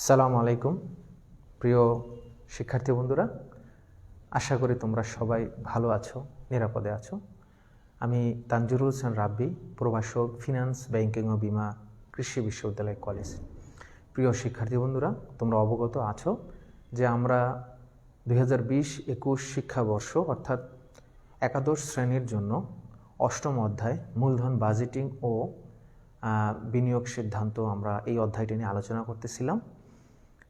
আসসালামু আলাইকুম প্রিয় শিক্ষার্থী বন্ধুরা, আশা করি তোমরা সবাই ভালো আছো, নিরাপদে আছো। আমি তানজিরুল হোসেন রাব্বি, প্রভাষক, ফিনান্স, ব্যাংকিং ও বিমা, কৃষি বিশ্ববিদ্যালয় কলেজ। প্রিয় শিক্ষার্থী বন্ধুরা, তোমরা অবগত আছো যে আমরা 2020-21 শিক্ষাবর্ষ অর্থাৎ একাদশ শ্রেণীর জন্য অষ্টম অধ্যায় মূলধন বাজেটিং ও বিনিয়োগ সিদ্ধান্ত আমরা এই অধ্যায়টি নিয়ে আলোচনা করতেছিলাম।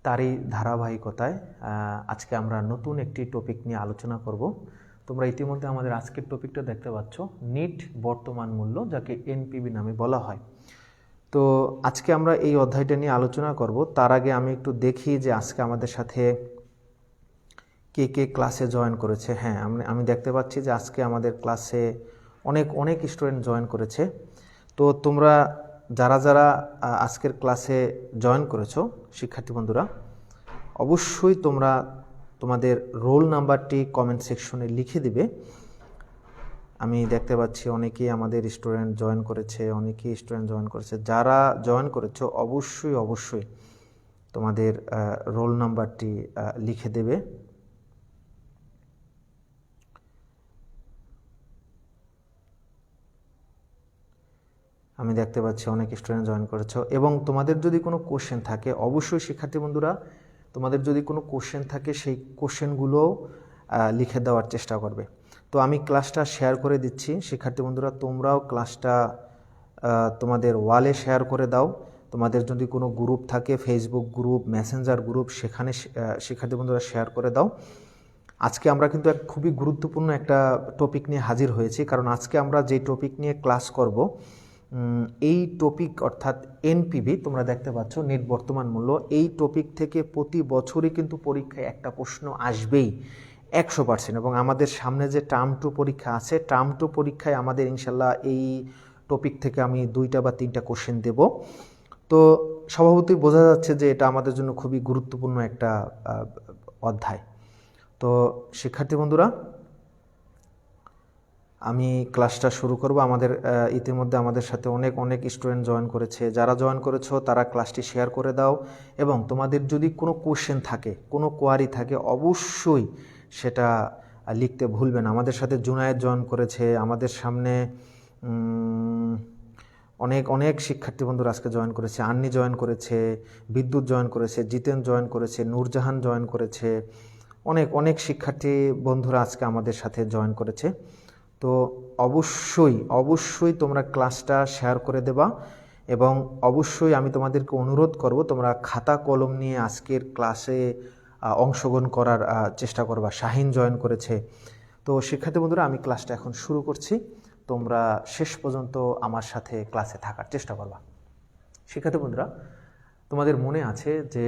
তারই ধারাবাহিকতায় আজকে আমরা নতুন একটি টপিক নিয়ে আলোচনা করব। তোমরা ইতিমধ্যে আমাদের আজকের টপিকটা দেখতে পাচ্ছ, নিট বর্তমান মূল্য, যাকে এনপিভি নামে বলা হয়। তো আজকে আমরা এই অধ্যায়টা নিয়ে আলোচনা করব। তার আগে আমি একটু দেখি যে আজকে আমাদের সাথে কে কে ক্লাসে জয়েন করেছে। হ্যাঁ, আমি দেখতে পাচ্ছি যে আজকে আমাদের ক্লাসে অনেক স্টুডেন্ট জয়েন করেছে। তো তোমরা যারা আজকের ক্লাসে জয়েন করেছো শিক্ষার্থী বন্ধুরা, অবশ্যই তোমরা তোমাদের রোল নাম্বারটি কমেন্ট সেকশনে লিখে দিবে। আমি দেখতে পাচ্ছি অনেকেই আমাদের স্টুডেন্ট জয়েন করেছে, যারা জয়েন করেছো অবশ্যই তোমাদের রোল নাম্বারটি লিখে দেবে। আমি দেখতে পাচ্ছি অনেক স্টুডেন্ট জয়েন করেছো, এবং তোমাদের যদি কোনো কোশ্চেন থাকে, অবশ্যই শিক্ষার্থী বন্ধুরা তোমাদের যদি কোনো কোশ্চেন থাকে সেই কোশ্চেনগুলোও লিখে দেওয়ার চেষ্টা করবে। তো আমি ক্লাসটা শেয়ার করে দিচ্ছি শিক্ষার্থী বন্ধুরা, তোমরাও ক্লাসটা তোমাদের ওয়ালে শেয়ার করে দাও। তোমাদের যদি কোনো গ্রুপ থাকে, ফেসবুক গ্রুপ, মেসেঞ্জার গ্রুপ, সেখানে শিক্ষার্থী বন্ধুরা শেয়ার করে দাও। আজকে আমরা কিন্তু এক খুবই গুরুত্বপূর্ণ একটা টপিক নিয়ে হাজির হয়েছি, কারণ আজকে আমরা যে টপিক নিয়ে ক্লাস করব, এই টপিক অর্থাৎ এনপিভি, তোমরা দেখতে পাচ্ছ নেট বর্তমান মূল্য, এই টপিক থেকে প্রতি বছরই কিন্তু পরীক্ষায় একটা প্রশ্ন আসবেই 100%। এবং আমাদের সামনে যে টার্ম টু পরীক্ষা আছে, টার্ম টু পরীক্ষায় আমাদের ইনশাল্লাহ এই টপিক থেকে আমি 2টা বা 3টা কোশ্চেন দেব। তো স্বভাবতই বোঝা যাচ্ছে যে এটা আমাদের জন্য খুবই গুরুত্বপূর্ণ একটা অধ্যায়। তো শিক্ষার্থী বন্ধুরা, আমি ক্লাসটা শুরু করব। আমাদের ইতিমধ্যে আমাদের সাথে অনেক স্টুডেন্ট জয়েন করেছে। যারা জয়েন করেছো তারা ক্লাসটি শেয়ার করে দাও, এবং তোমাদের যদি কোনো কোশ্চেন থাকে, কোনো কোয়ারি থাকে, অবশ্যই সেটা লিখতে ভুলবেন। আমাদের সাথে জুনায়েদ জয়েন করেছে, আমাদের সামনে অনেক শিক্ষার্থী বন্ধুরা আজকে জয়েন করেছে। আন্নি জয়েন করেছে, বিদ্যুৎ জয়েন করেছে, জিতেন জয়েন করেছে, নূরজাহান জয়েন করেছে, অনেক শিক্ষার্থী বন্ধুরা আজকে আমাদের সাথে জয়েন করেছে। তো অবশ্যই তোমরা ক্লাসটা শেয়ার করে দেবা, এবং অবশ্যই আমি তোমাদেরকে অনুরোধ করব তোমরা খাতা কলম নিয়ে আজকের ক্লাসে অংশগ্রহণ করার চেষ্টা করবা। শাহিন জয়েন করেছে। তো শিক্ষার্থী বন্ধুরা, আমি ক্লাসটা এখন শুরু করছি। তোমরা শেষ পর্যন্ত আমার সাথে ক্লাসে থাকার চেষ্টা করবা। শিক্ষার্থী বন্ধুরা, তোমাদের মনে আছে যে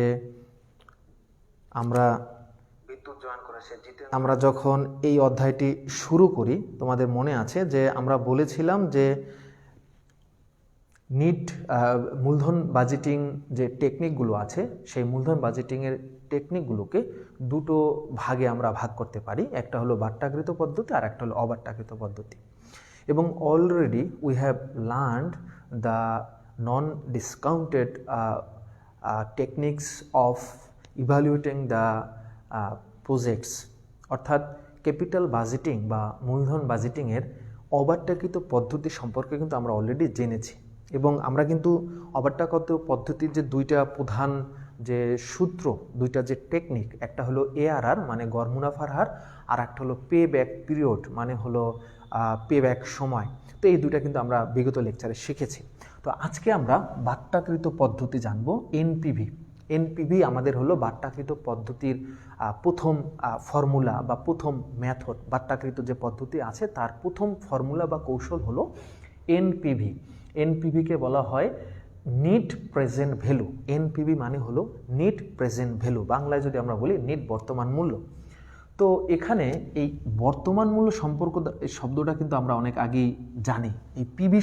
আমরা যখন এই অধ্যায়টি শুরু করি, তোমাদের মনে আছে যে আমরা বলেছিলাম যে নিট মূলধন বাজেটিং যে টেকনিকগুলো আছে, সেই মূলধন বাজেটিংয়ের টেকনিকগুলোকে দুটো ভাগে আমরা ভাগ করতে পারি। একটা হলো বাট্টাকৃত পদ্ধতি, আর একটা হলো অবাট্টাকৃত পদ্ধতি। এবং already we have learned the non discounted techniques of evaluating the projects, অর্থাৎ ক্যাপিটাল বাজেটিং বা মূলধন বাজেটিংয়ের অবাট্টাকৃত পদ্ধতি সম্পর্কে কিন্তু আমরা অলরেডি জেনেছি। এবং আমরা কিন্তু অবাট্টাকৃত পদ্ধতির যে দুইটা প্রধান যে সূত্র, দুইটা যে টেকনিক, একটা হলো ARR মানে গড় মুনাফার হার, আর একটা হলো পে ব্যাক পিরিয়ড মানে হলো পে ব্যাক সময়। তো এই দুইটা কিন্তু আমরা বিগত লেকচারে শিখেছি। তো আজকে আমরা বাট্টাকৃত পদ্ধতি জানবো, এনপিভি আমাদের হলো বাট্টাকৃত পদ্ধতির প্রথম ফর্মুলা বা প্রথম মেথড। বাট্টাকৃত যে পদ্ধতি আছে তার প্রথম ফর্মুলা বা কৌশল হলো এনপিভি। এনপিভিকে বলা হয় নিট প্রেজেন্ট ভ্যালু। এনপিভি মানে হলো নিট প্রেজেন্ট ভ্যালু, বাংলায় যদি আমরা বলি নিট বর্তমান মূল্য। তো এখানে এই বর্তমান মূল্য সম্পর্ক এই শব্দটা কিন্তু আমরা অনেক আগেই জানি। এই পিভি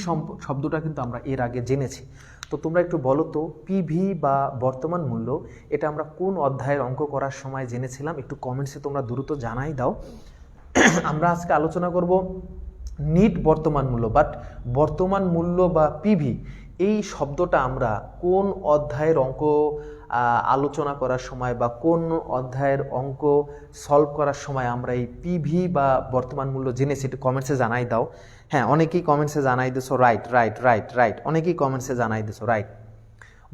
শব্দটা কিন্তু আমরা এর আগে জেনেছি। তো তোমরা একটু বলো তো, পিভি বা বর্তমান মূল্য এটা আমরা কোন অধ্যায়ের অঙ্ক করার সময় জেনেছিলাম? একটু কমেন্টসে তোমরা দ্রুত জানাই দাও। আমরা আজকে আলোচনা করব নিট বর্তমান মূল্য, বাট বর্তমান মূল্য বা পিভি এই শব্দটা আমরা কোন অধ্যায়ের অঙ্ক আলোচনা করার সময় বা কোন অধ্যায়ের অঙ্ক সলভ করার সময় আমরা এই পিভি বা বর্তমান মূল্য জেনেছি? একটু কমেন্টসে জানাই দাও। হ্যাঁ, অনেকেই কমেন্টসে জানাই দিছো, রাইট রাইট রাইট রাইট, অনেকেই কমেন্টসে জানাই দিছো, রাইট।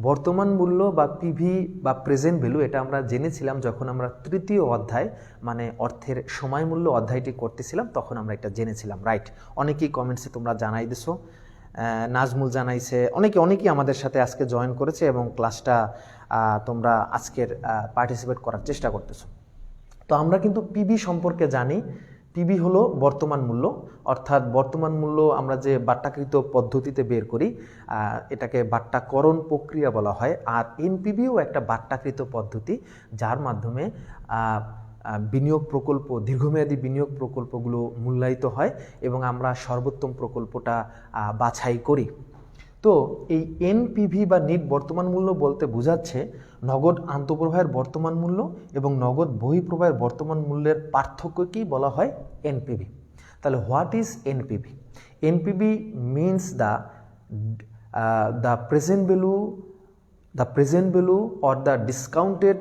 বর্তমান মূল্য বা পিভি বা প্রেজেন্ট ভ্যালু এটা আমরা জেনেছিলাম যখন আমরা তৃতীয় অধ্যায় মানে অর্থের সময় মূল্য অধ্যায়টি করতেছিলাম, তখন আমরা এটা জেনেছিলাম, রাইট। অনেকেই কমেন্টসে তোমরা জানাই দিছো, নাজমুল জানাইছে, অনেকেই আমাদের সাথে আজকে জয়েন করেছে এবং ক্লাসটা তোমরা আজকের পার্টিসিপেট করার চেষ্টা করতেছো। তো আমরা কিন্তু পিবি সম্পর্কে জানি। পিবি হলো বর্তমান মূল্য, অর্থাৎ বর্তমান মূল্য আমরা যে বাট্টাকৃত পদ্ধতিতে বের করি এটাকে বাট্টাকরণ প্রক্রিয়া বলা হয়। আর এনপিবিও একটা বাট্টাকৃত পদ্ধতি যার মাধ্যমে বিনিয়োগ প্রকল্প, দীর্ঘমেয়াদী বিনিয়োগ প্রকল্পগুলো মূল্যায়িত হয় এবং আমরা সর্বোত্তম প্রকল্পটা বাছাই করি। তো এই এনপিভি বা নিট বর্তমান মূল্য বলতে বোঝাচ্ছে নগদ আন্তঃপ্রবাহের বর্তমান মূল্য এবং নগদ বহিঃপ্রবাহের বর্তমান মূল্যের পার্থক্যকেই বলা হয় এনপিভি। তাহলে what is NPV? NPV means the present value or the discounted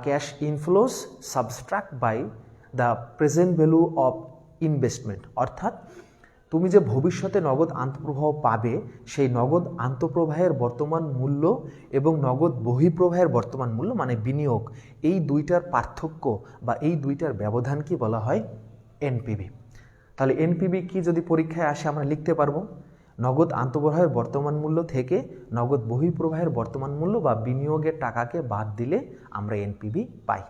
cash inflows subtract by the present value of investment। অর্থাৎ তুমি যে ভবিষ্যতে নগদ আন্তঃপ্রবাহ পাবে সেই নগদ আন্তঃপ্রবাহের বর্তমান মূল্য এবং নগদ বহিঃপ্রবাহের বর্তমান মূল্য মানে বিনিয়োগ, এই দুইটার পার্থক্য বা এই দুইটার ব্যবধানকে বলা হয় এনপিভি। তাহলে এনপিভি কি যদি পরীক্ষায় আসে আমরা লিখতে পারবো নগদ আন্তঃপ্রবাহের বর্তমান মূল্য থেকে নগদ বহিঃপ্রবাহের বর্তমান মূল্য বা বিনিয়োগের টাকাকে বাদ দিলে আমরা এনপিভি পাই।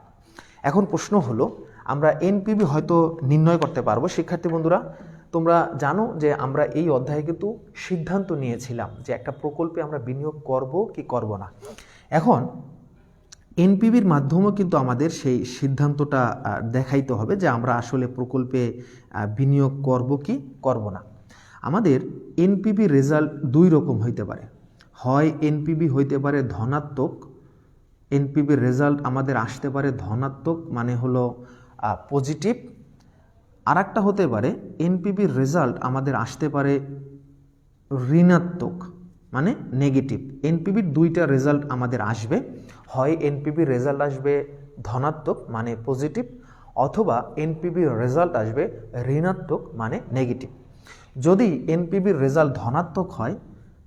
এখন প্রশ্ন হলো আমরা এনপিভি হয়তো নির্ণয় করতে পারবো। শিক্ষার্থী বন্ধুরা, তোমরা জানো যে আমরা এই অধ্যায়ে কিন্তু সিদ্ধান্ত নিয়েছিলাম যে একটা প্রকল্পে আমরা বিনিয়োগ করব কি করব না। এখন এনপিভির মাধ্যমেও কিন্তু আমাদের সেই সিদ্ধান্তটা দেখাইতে হবে যে আমরা আসলে প্রকল্পে বিনিয়োগ করব কি করব না। আমাদের এনপিভি রেজাল্ট দুই রকম হইতে পারে। হয় এনপিভি হইতে পারে ধনাত্মক, এনপিভির রেজাল্ট আমাদের আসতে পারে ধনাত্মক মানে হলো পজিটিভ। আর একটা হতে পারে এনপিভির রেজাল্ট আমাদের আসতে পারে ঋণাত্মক মানে নেগেটিভ। এনপিভির দুইটা রেজাল্ট আমাদের আসবে, হয় এনপিভির রেজাল্ট আসবে ধনাত্মক মানে পজিটিভ, অথবা এনপিভির রেজাল্ট আসবে ঋণাত্মক মানে নেগেটিভ। যদি এনপিভির রেজাল্ট ধনাত্মক হয়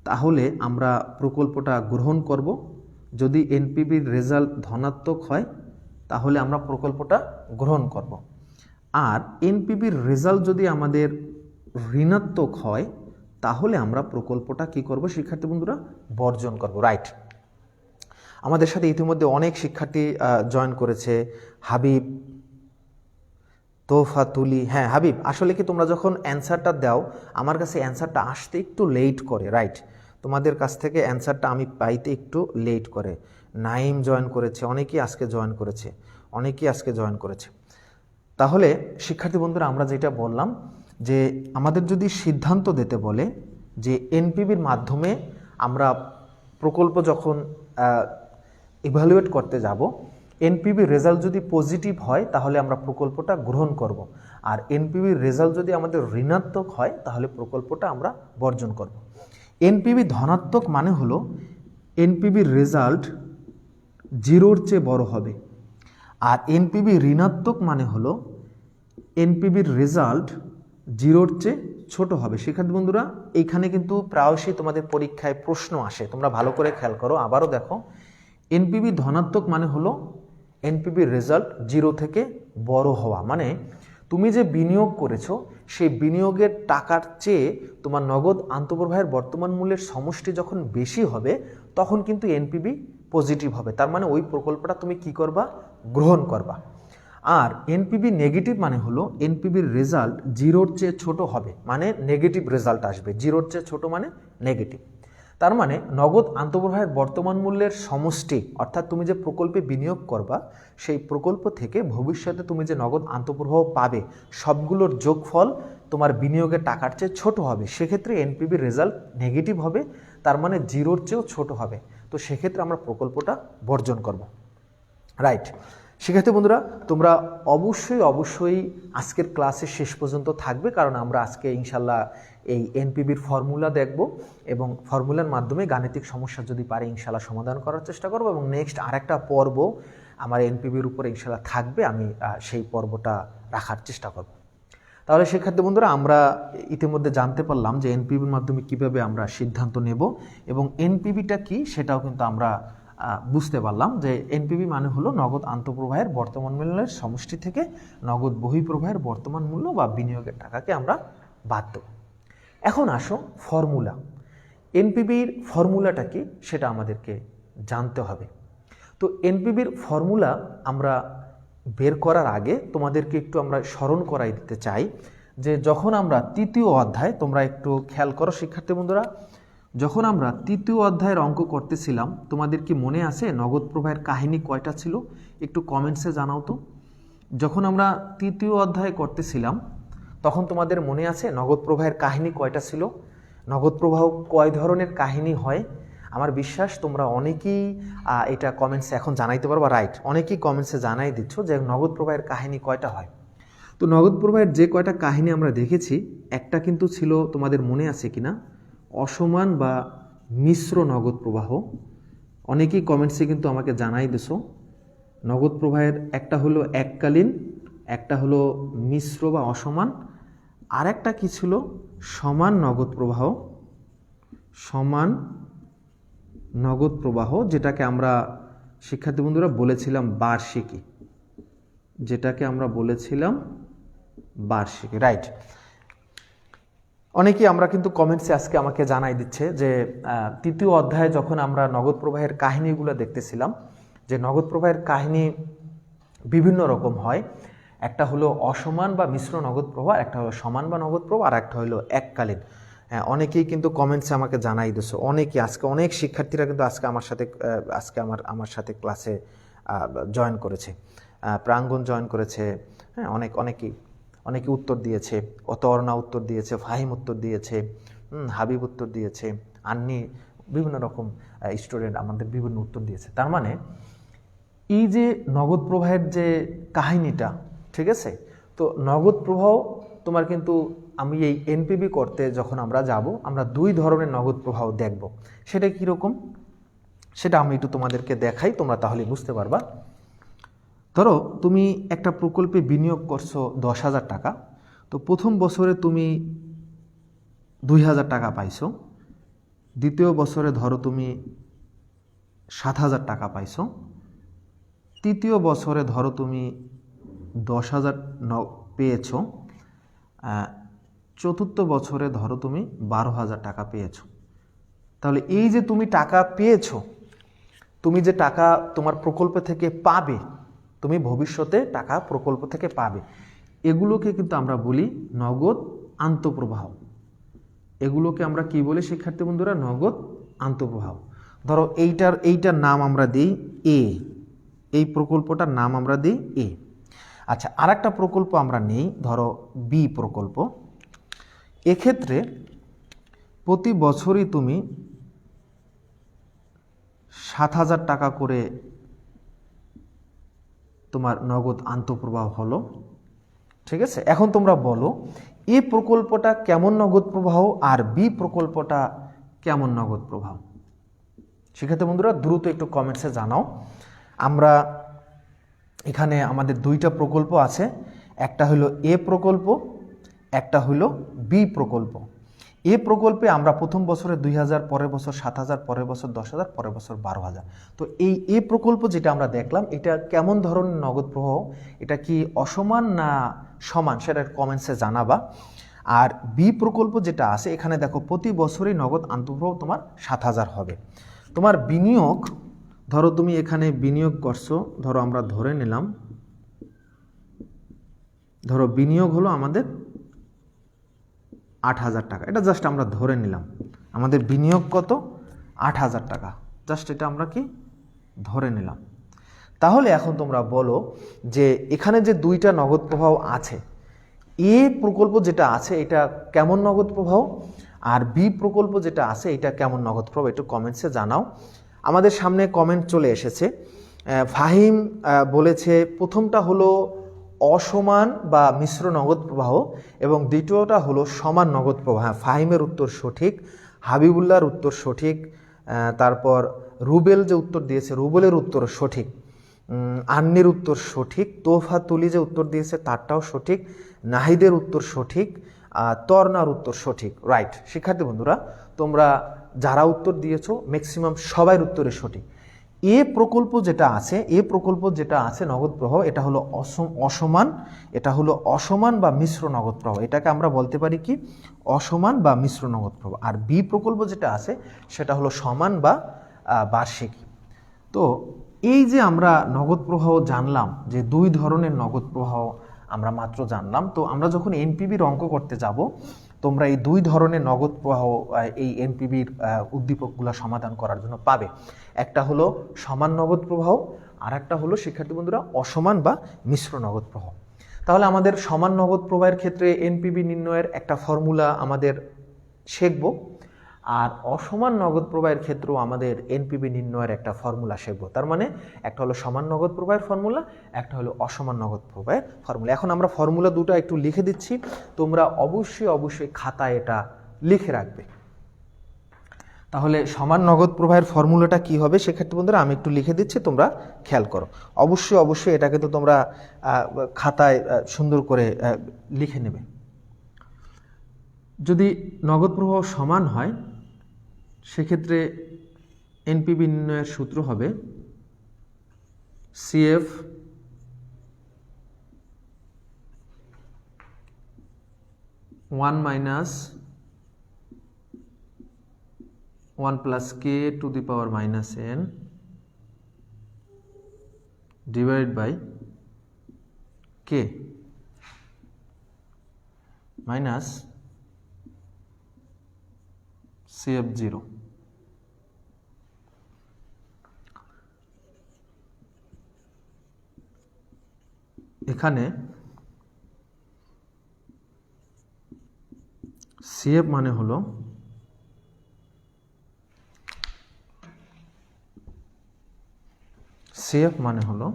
তাহলে আমরা প্রকল্পটা গ্রহণ করব, যদি এনপিভির রেজাল্ট ধনাত্মক হয় তাহলে আমরা প্রকল্পটা গ্রহণ করব। আর এনপিভির রেজাল্ট যদি আমাদের ঋণাত্মক হয় তাহলে আমরা প্রকল্পটা কি করব শিক্ষার্থী বন্ধুরা? বর্জন করব, রাইট। আমাদের সাথে ইতিমধ্যে অনেক শিক্ষার্থী জয়েন করেছে, হাবিব, তোফা, তুলি। হ্যাঁ হাবিব, আসলে কি তোমরা যখন অ্যান্সারটা দাও আমার কাছে অ্যান্সারটা আসতে একটু লেট করে, রাইট। তোমাদের কাছ থেকে অ্যান্সারটা আমি পাইতে একটু লেট করে। নাইম জয়েন করেছে, অনেকেই আজকে জয়েন করেছে। তাহলে শিক্ষার্থী বন্ধুরা, আমরা যেটা বললাম যে আমাদের যদি সিদ্ধান্ত দিতে বলে যে এনপিভির মাধ্যমে আমরা প্রকল্প যখন ইভ্যালুয়েট করতে যাব, এনপিভির রেজাল্ট যদি পজিটিভ হয় তাহলে আমরা প্রকল্পটা গ্রহণ করব, আর এনপিভির রেজাল্ট যদি আমাদের ঋণাত্মক হয় তাহলে প্রকল্পটা আমরা বর্জন করব। এনপিভি ধনাত্মক মানে হলো এনপিভির রেজাল্ট 0-র চেয়ে বড় হবে, আর এনপিভি ঋণাত্মক মানে হলো এনপিভির রেজাল্ট 0-র চেয়ে ছোট হবে। শিক্ষার্থী বন্ধুরা, এইখানে কিন্তু প্রায়শই তোমাদের পরীক্ষায় প্রশ্ন আসে, তোমরা ভালো করে খেয়াল করো। আবারও দেখো, এনপিভি ধনাত্মক মানে হলো এনপিভির রেজাল্ট 0 থেকে বড় হওয়া, মানে তুমি যে বিনিয়োগ করেছো সেই বিনিয়োগের টাকার চেয়ে তোমার নগদ আন্তঃপ্রবাহের বর্তমান মূল্যের সমষ্টি যখন বেশি হবে তখন কিন্তু এনপিভি পজিটিভ হবে, তার মানে ওই প্রকল্পটা তুমি কি করবা? গ্রহণ করবা। আর এনপিভি নেগেটিভ মানে হলো এনপিভির রেজাল্ট 0-র চেয়ে ছোট হবে, মানে নেগেটিভ রেজাল্ট আসবে। 0-র চেয়ে ছোট মানে নেগেটিভ। তার মানে নগদ আন্তঃপ্রবাহের বর্তমান মূল্যের সমষ্টি, অর্থাৎ তুমি যে প্রকল্পে বিনিয়োগ করবা সেই প্রকল্প থেকে ভবিষ্যতে তুমি যে নগদ আন্তঃপ্রবাহ পাবে সবগুলোর যোগফল তোমার বিনিয়োগের টাকার চেয়ে ছোট হবে, সেক্ষেত্রে এনপিভির রেজাল্ট নেগেটিভ হবে, তার মানে 0-র চেয়েও ছোট হবে। তো সেক্ষেত্রে আমরা প্রকল্পটা বর্জন করব, রাইট। শিক্ষার্থী বন্ধুরা, তোমরা অবশ্যই আজকের ক্লাসের শেষ পর্যন্ত থাকবে, কারণ আমরা আজকে ইনশাল্লাহ এই এনপিবির ফর্মুলা দেখব এবং ফর্মুলার মাধ্যমে গাণিতিক সমস্যা যদি পারি ইনশাআল্লাহ সমাধান করার চেষ্টা করব এবং নেক্সট আরেকটা পর্ব আমার এনপিবির উপরে ইনশাআল্লাহ থাকবে, আমি সেই পর্বটা রাখার চেষ্টা করব। তাহলে শিক্ষার্থী বন্ধুরা, আমরা ইতিমধ্যে জানতে পারলাম যে এনপিবির মাধ্যমে কিভাবে আমরা সিদ্ধান্ত নেব এবং এনপিবিটা কি সেটাও কিন্তু আমরা বুঝতে পারলাম যে এনপিবি মানে হলো নগদ আন্তঃপ্রবাহের বর্তমান মূল্যের সমষ্টি থেকে নগদ বহিঃপ্রবাহের বর্তমান মূল্য বা বিনিয়োগের টাকাকে আমরা বাদ দেব। এখন আসো ফর্মুলা, এনপিবির ফর্মুলাটা কি সেটা আমাদেরকে জানতে হবে। তো এনপিবির ফর্মুলা আমরা বের করার আগে তোমাদেরকে একটু আমরা স্মরণ করাই দিতে চাই যে যখন আমরা তৃতীয় অধ্যায়, তোমরা একটু খেয়াল করো শিক্ষার্থী বন্ধুরা, যখন আমরা তৃতীয় অধ্যায়ের অঙ্ক করতেছিলাম তোমাদের কি মনে আছে নগদ প্রবাহের কাহিনী কয়টা ছিল? একটু কমেন্টসে জানাও তো। যখন আমরা তৃতীয় অধ্যায় করতেছিলাম তখন তোমাদের মনে আছে নগদ প্রবাহের কাহিনী কয়টা ছিল? নগদ প্রবাহ কয় ধরনের কাহিনী হয়? আমার বিশ্বাস তোমরা অনেকেই এটা কমেন্টসে এখন জানাইতে পারবা, রাইট, অনেকেই কমেন্টসে জানাই দিচ্ছ যে নগদ প্রবাহের কাহিনী কয়টা হয়। তো নগদ প্রবাহের যে কয়টা কাহিনী আমরা দেখেছি, একটা কিন্তু ছিল, তোমাদের মনে আছে কিনা, অসমান বা মিশ্র নগদ প্রবাহ। অনেকেই কমেন্টসে কিন্তু আমাকে জানাই দিছো। নগদ প্রবাহের একটা হলো এককালীন, একটা হলো মিশ্র বা অসমান, আর একটা কি ছিল, সমান নগদ প্রবাহ। সমান নগদ প্রবাহ, যেটাকে আমরা শিক্ষার্থী বন্ধুরা বলেছিলাম বার্ষিকী, যেটাকে আমরা বলেছিলাম বার্ষিকী, রাইট। অনেকেই আমরা কিন্তু কমেন্টসে আজকে আমাকে জানাই দিচ্ছে যে তৃতীয় অধ্যায়ে যখন আমরা নগদ প্রবাহের কাহিনীগুলো দেখতেছিলাম যে নগদ প্রবাহের কাহিনী বিভিন্ন রকম হয়। একটা হলো অসমান বা মিশ্র নগদ প্রবাহ, একটা হলো সমান বা নগদ প্রবাহ, আর একটা হলো এককালীন। অনেকেই কিন্তু কমেন্টসে আমাকে জানাই দিচ্ছে, অনেকেই আজকে অনেক শিক্ষার্থীরা কিন্তু আজকে আমার সাথে ক্লাসে জয়েন করেছে, প্রাঙ্গণ জয়েন করেছে। হ্যাঁ, অনেকে উত্তর দিয়েছে, অতর্ণা উত্তর দিয়েছে, ফাহিম উত্তর দিয়েছে, হাবিব উত্তর দিয়েছে, আন্নি, বিভিন্ন রকম স্টুডেন্ট আমাদের বিভিন্ন উত্তর দিয়েছে। তার মানে এই যে নগদ প্রবাহের যে কাহিনীটা, ঠিক আছে, তো নগদ প্রবাহ তোমার কিন্তু আমি এই এনপিবি করতে যখন আমরা যাব, আমরা দুই ধরনের নগদ প্রবাহ দেখব। সেটা কীরকম সেটা আমি একটু তোমাদেরকে দেখাই, তোমরা তাহলে বুঝতে পারবা। ধরো তুমি একটা প্রকল্পে বিনিয়োগ করছো 10,000 টাকা, তো প্রথম বছরে তুমি 2,000 টাকা পাইছো, দ্বিতীয় বছরে ধরো তুমি 7,000 টাকা পাইছো, তৃতীয় বছরে ধরো তুমি 10,000 পেয়েছো, চতুর্থ বছরে ধরো তুমি 12,000 টাকা পেয়েছো। তাহলে এই যে তুমি টাকা পেয়েছো, তুমি যে টাকা তোমার প্রকল্প থেকে পাবে, তুমি ভবিষ্যতে টাকা প্রকল্প থেকে পাবে, এগুলোকে কিন্তু আমরা বলি নগদ আন্তঃপ্রবাহ। এগুলোকে আমরা কি বলি শিক্ষার্থী বন্ধুরা? নগদ আন্তঃপ্রবাহ। ধরো এইটার নাম আমরা দিই এ, এই প্রকল্পটার নাম আমরা দিই এ। আচ্ছা, আর একটা প্রকল্প আমরা নেই, ধরো বি প্রকল্প। এক্ষেত্রে প্রতি বছরই তুমি 7,000 টাকা করে তোমার নগদ আন্তঃপ্রবাহ হলো, ঠিক আছে। এখন তোমরা বলো এ প্রকল্পটা কেমন নগদ প্রবাহ আর বি প্রকল্পটা কেমন নগদ প্রবাহ? শিক্ষার্থী বন্ধুরা দ্রুত একটু কমেন্টসে জানাও। আমরা এখানে আমাদের দুইটা প্রকল্প আছে, একটা হলো এ প্রকল্প, একটা হলো বি প্রকল্প। এ প্রকল্পে আমরা প্রথম বছরে 2,000, পরের বছর 7,000, পরের বছর 10,000, পরের বছর 12,000। তো এই এ প্রকল্প যেটা আমরা দেখলাম, এটা কেমন ধরনের নগদ প্রবাহ, এটা কি অসমান না সমান, সেটা কমেন্টসে জানাবা। আর বি প্রকল্প যেটা আছে, এখানে দেখো প্রতি বছরই নগদ আন্তঃপ্রবাহ তোমার 7,000 হবে। তোমার বিনিয়োগ, ধরো তুমি এখানে বিনিয়োগ করছো, ধরো আমরা ধরে নিলাম, ধরো বিনিয়োগ হলো আমাদের 8,000 টাকা, এটা জাস্ট আমরা ধরে নিলাম। আমাদের বিনিয়োগ কত? 8,000 টাকা, জাস্ট এটা আমরা কি ধরে নিলাম। তাহলে এখন তোমরা বলো যে এখানে যে দুইটা নগদ প্রবাহ আছে, এ প্রকল্প যেটা আছে এটা কেমন নগদ প্রবাহ, আর বি প্রকল্প যেটা আছে এটা কেমন নগদ প্রবাহ, একটু কমেন্টসে জানাও। আমাদের সামনে কমেন্ট চলে এসেছে। ফাহিম বলেছে প্রথমটা হলো অসমান বা মিশ্র নগদ প্রবাহ, এবং দ্বিতীয়টা হলো সমান নগদ প্রবাহ। হ্যাঁ, ফাহিমের উত্তর সঠিক, হাবিবুল্লাহর উত্তর সঠিক, তারপর রুবেল যে উত্তর দিয়েছে রুবেলের উত্তর সঠিক, আন্নির উত্তর সঠিক, তোফাতুলি যে উত্তর দিয়েছে তারটাও সঠিক, নাহিদের উত্তর সঠিক, তর্নার উত্তর সঠিক। রাইট শিক্ষার্থী বন্ধুরা, তোমরা যারা উত্তর দিয়েছো ম্যাক্সিমাম সবাই উত্তরে সঠিক। এ প্রকল্প যেটা আছে নগদ প্রবাহ, এটা হলো অসমান, এটা হলো অসমান বা মিশ্র নগদ প্রবাহ। এটাকে আমরা বলতে পারি কি অসমান বা মিশ্র নগদ প্রবাহ। আর বি প্রকল্প যেটা আছে সেটা হলো সমান বা বার্ষিক। তো এই যে আমরা নগদ প্রবাহ জানলাম, যে দুই ধরনের নগদ প্রবাহ আমরা মাত্র জানলাম, তো আমরা যখন এনপিবির অঙ্ক করতে যাব তোমরা এই দুই ধরনের নগদ প্রবাহ এই এনপিবির উদ্দীপকগুলো সমাধান করার জন্য পাবে। একটা হলো সমান নগদ প্রবাহ, আর একটা হলো শিক্ষার্থী বন্ধুরা অসমান বা মিশ্র নগদ প্রবাহ। তাহলে আমাদের সমান নগদ প্রবাহের ক্ষেত্রে এনপিবি নির্ণয়ের একটা ফর্মুলা আমাদের শিখব, আর অসমান নগদ প্রবাহের ক্ষেত্রেও আমাদের এনপিবি নির্ণয়ের একটা ফর্মুলা শিখব। তার মানে একটা হলো সমান নগদ প্রবাহের ফর্মুলা, একটা হলো অসমান নগদ প্রবাহের ফর্মুলা। এখন আমরা ফর্মুলা দুটো একটু লিখে দিচ্ছি, তোমরা অবশ্যই খাতায় এটা লিখে রাখবে। তাহলে সমান নগদ প্রবাহের ফর্মুলাটা কি হবে সেক্ষেত্রে বন্ধুরা আমি একটু লিখে দিচ্ছি, তোমরা খেয়াল করো। অবশ্যই এটা কিন্তু তোমরা খাতায় সুন্দর করে লিখে নেবে। যদি নগদ প্রবাহ সমান হয় সেক্ষেত্রে এনপিবি নির্ণয়ের সূত্র হবে CF (1 + k to the power -n divided by k minus CF0। এখানে CF মানে হলো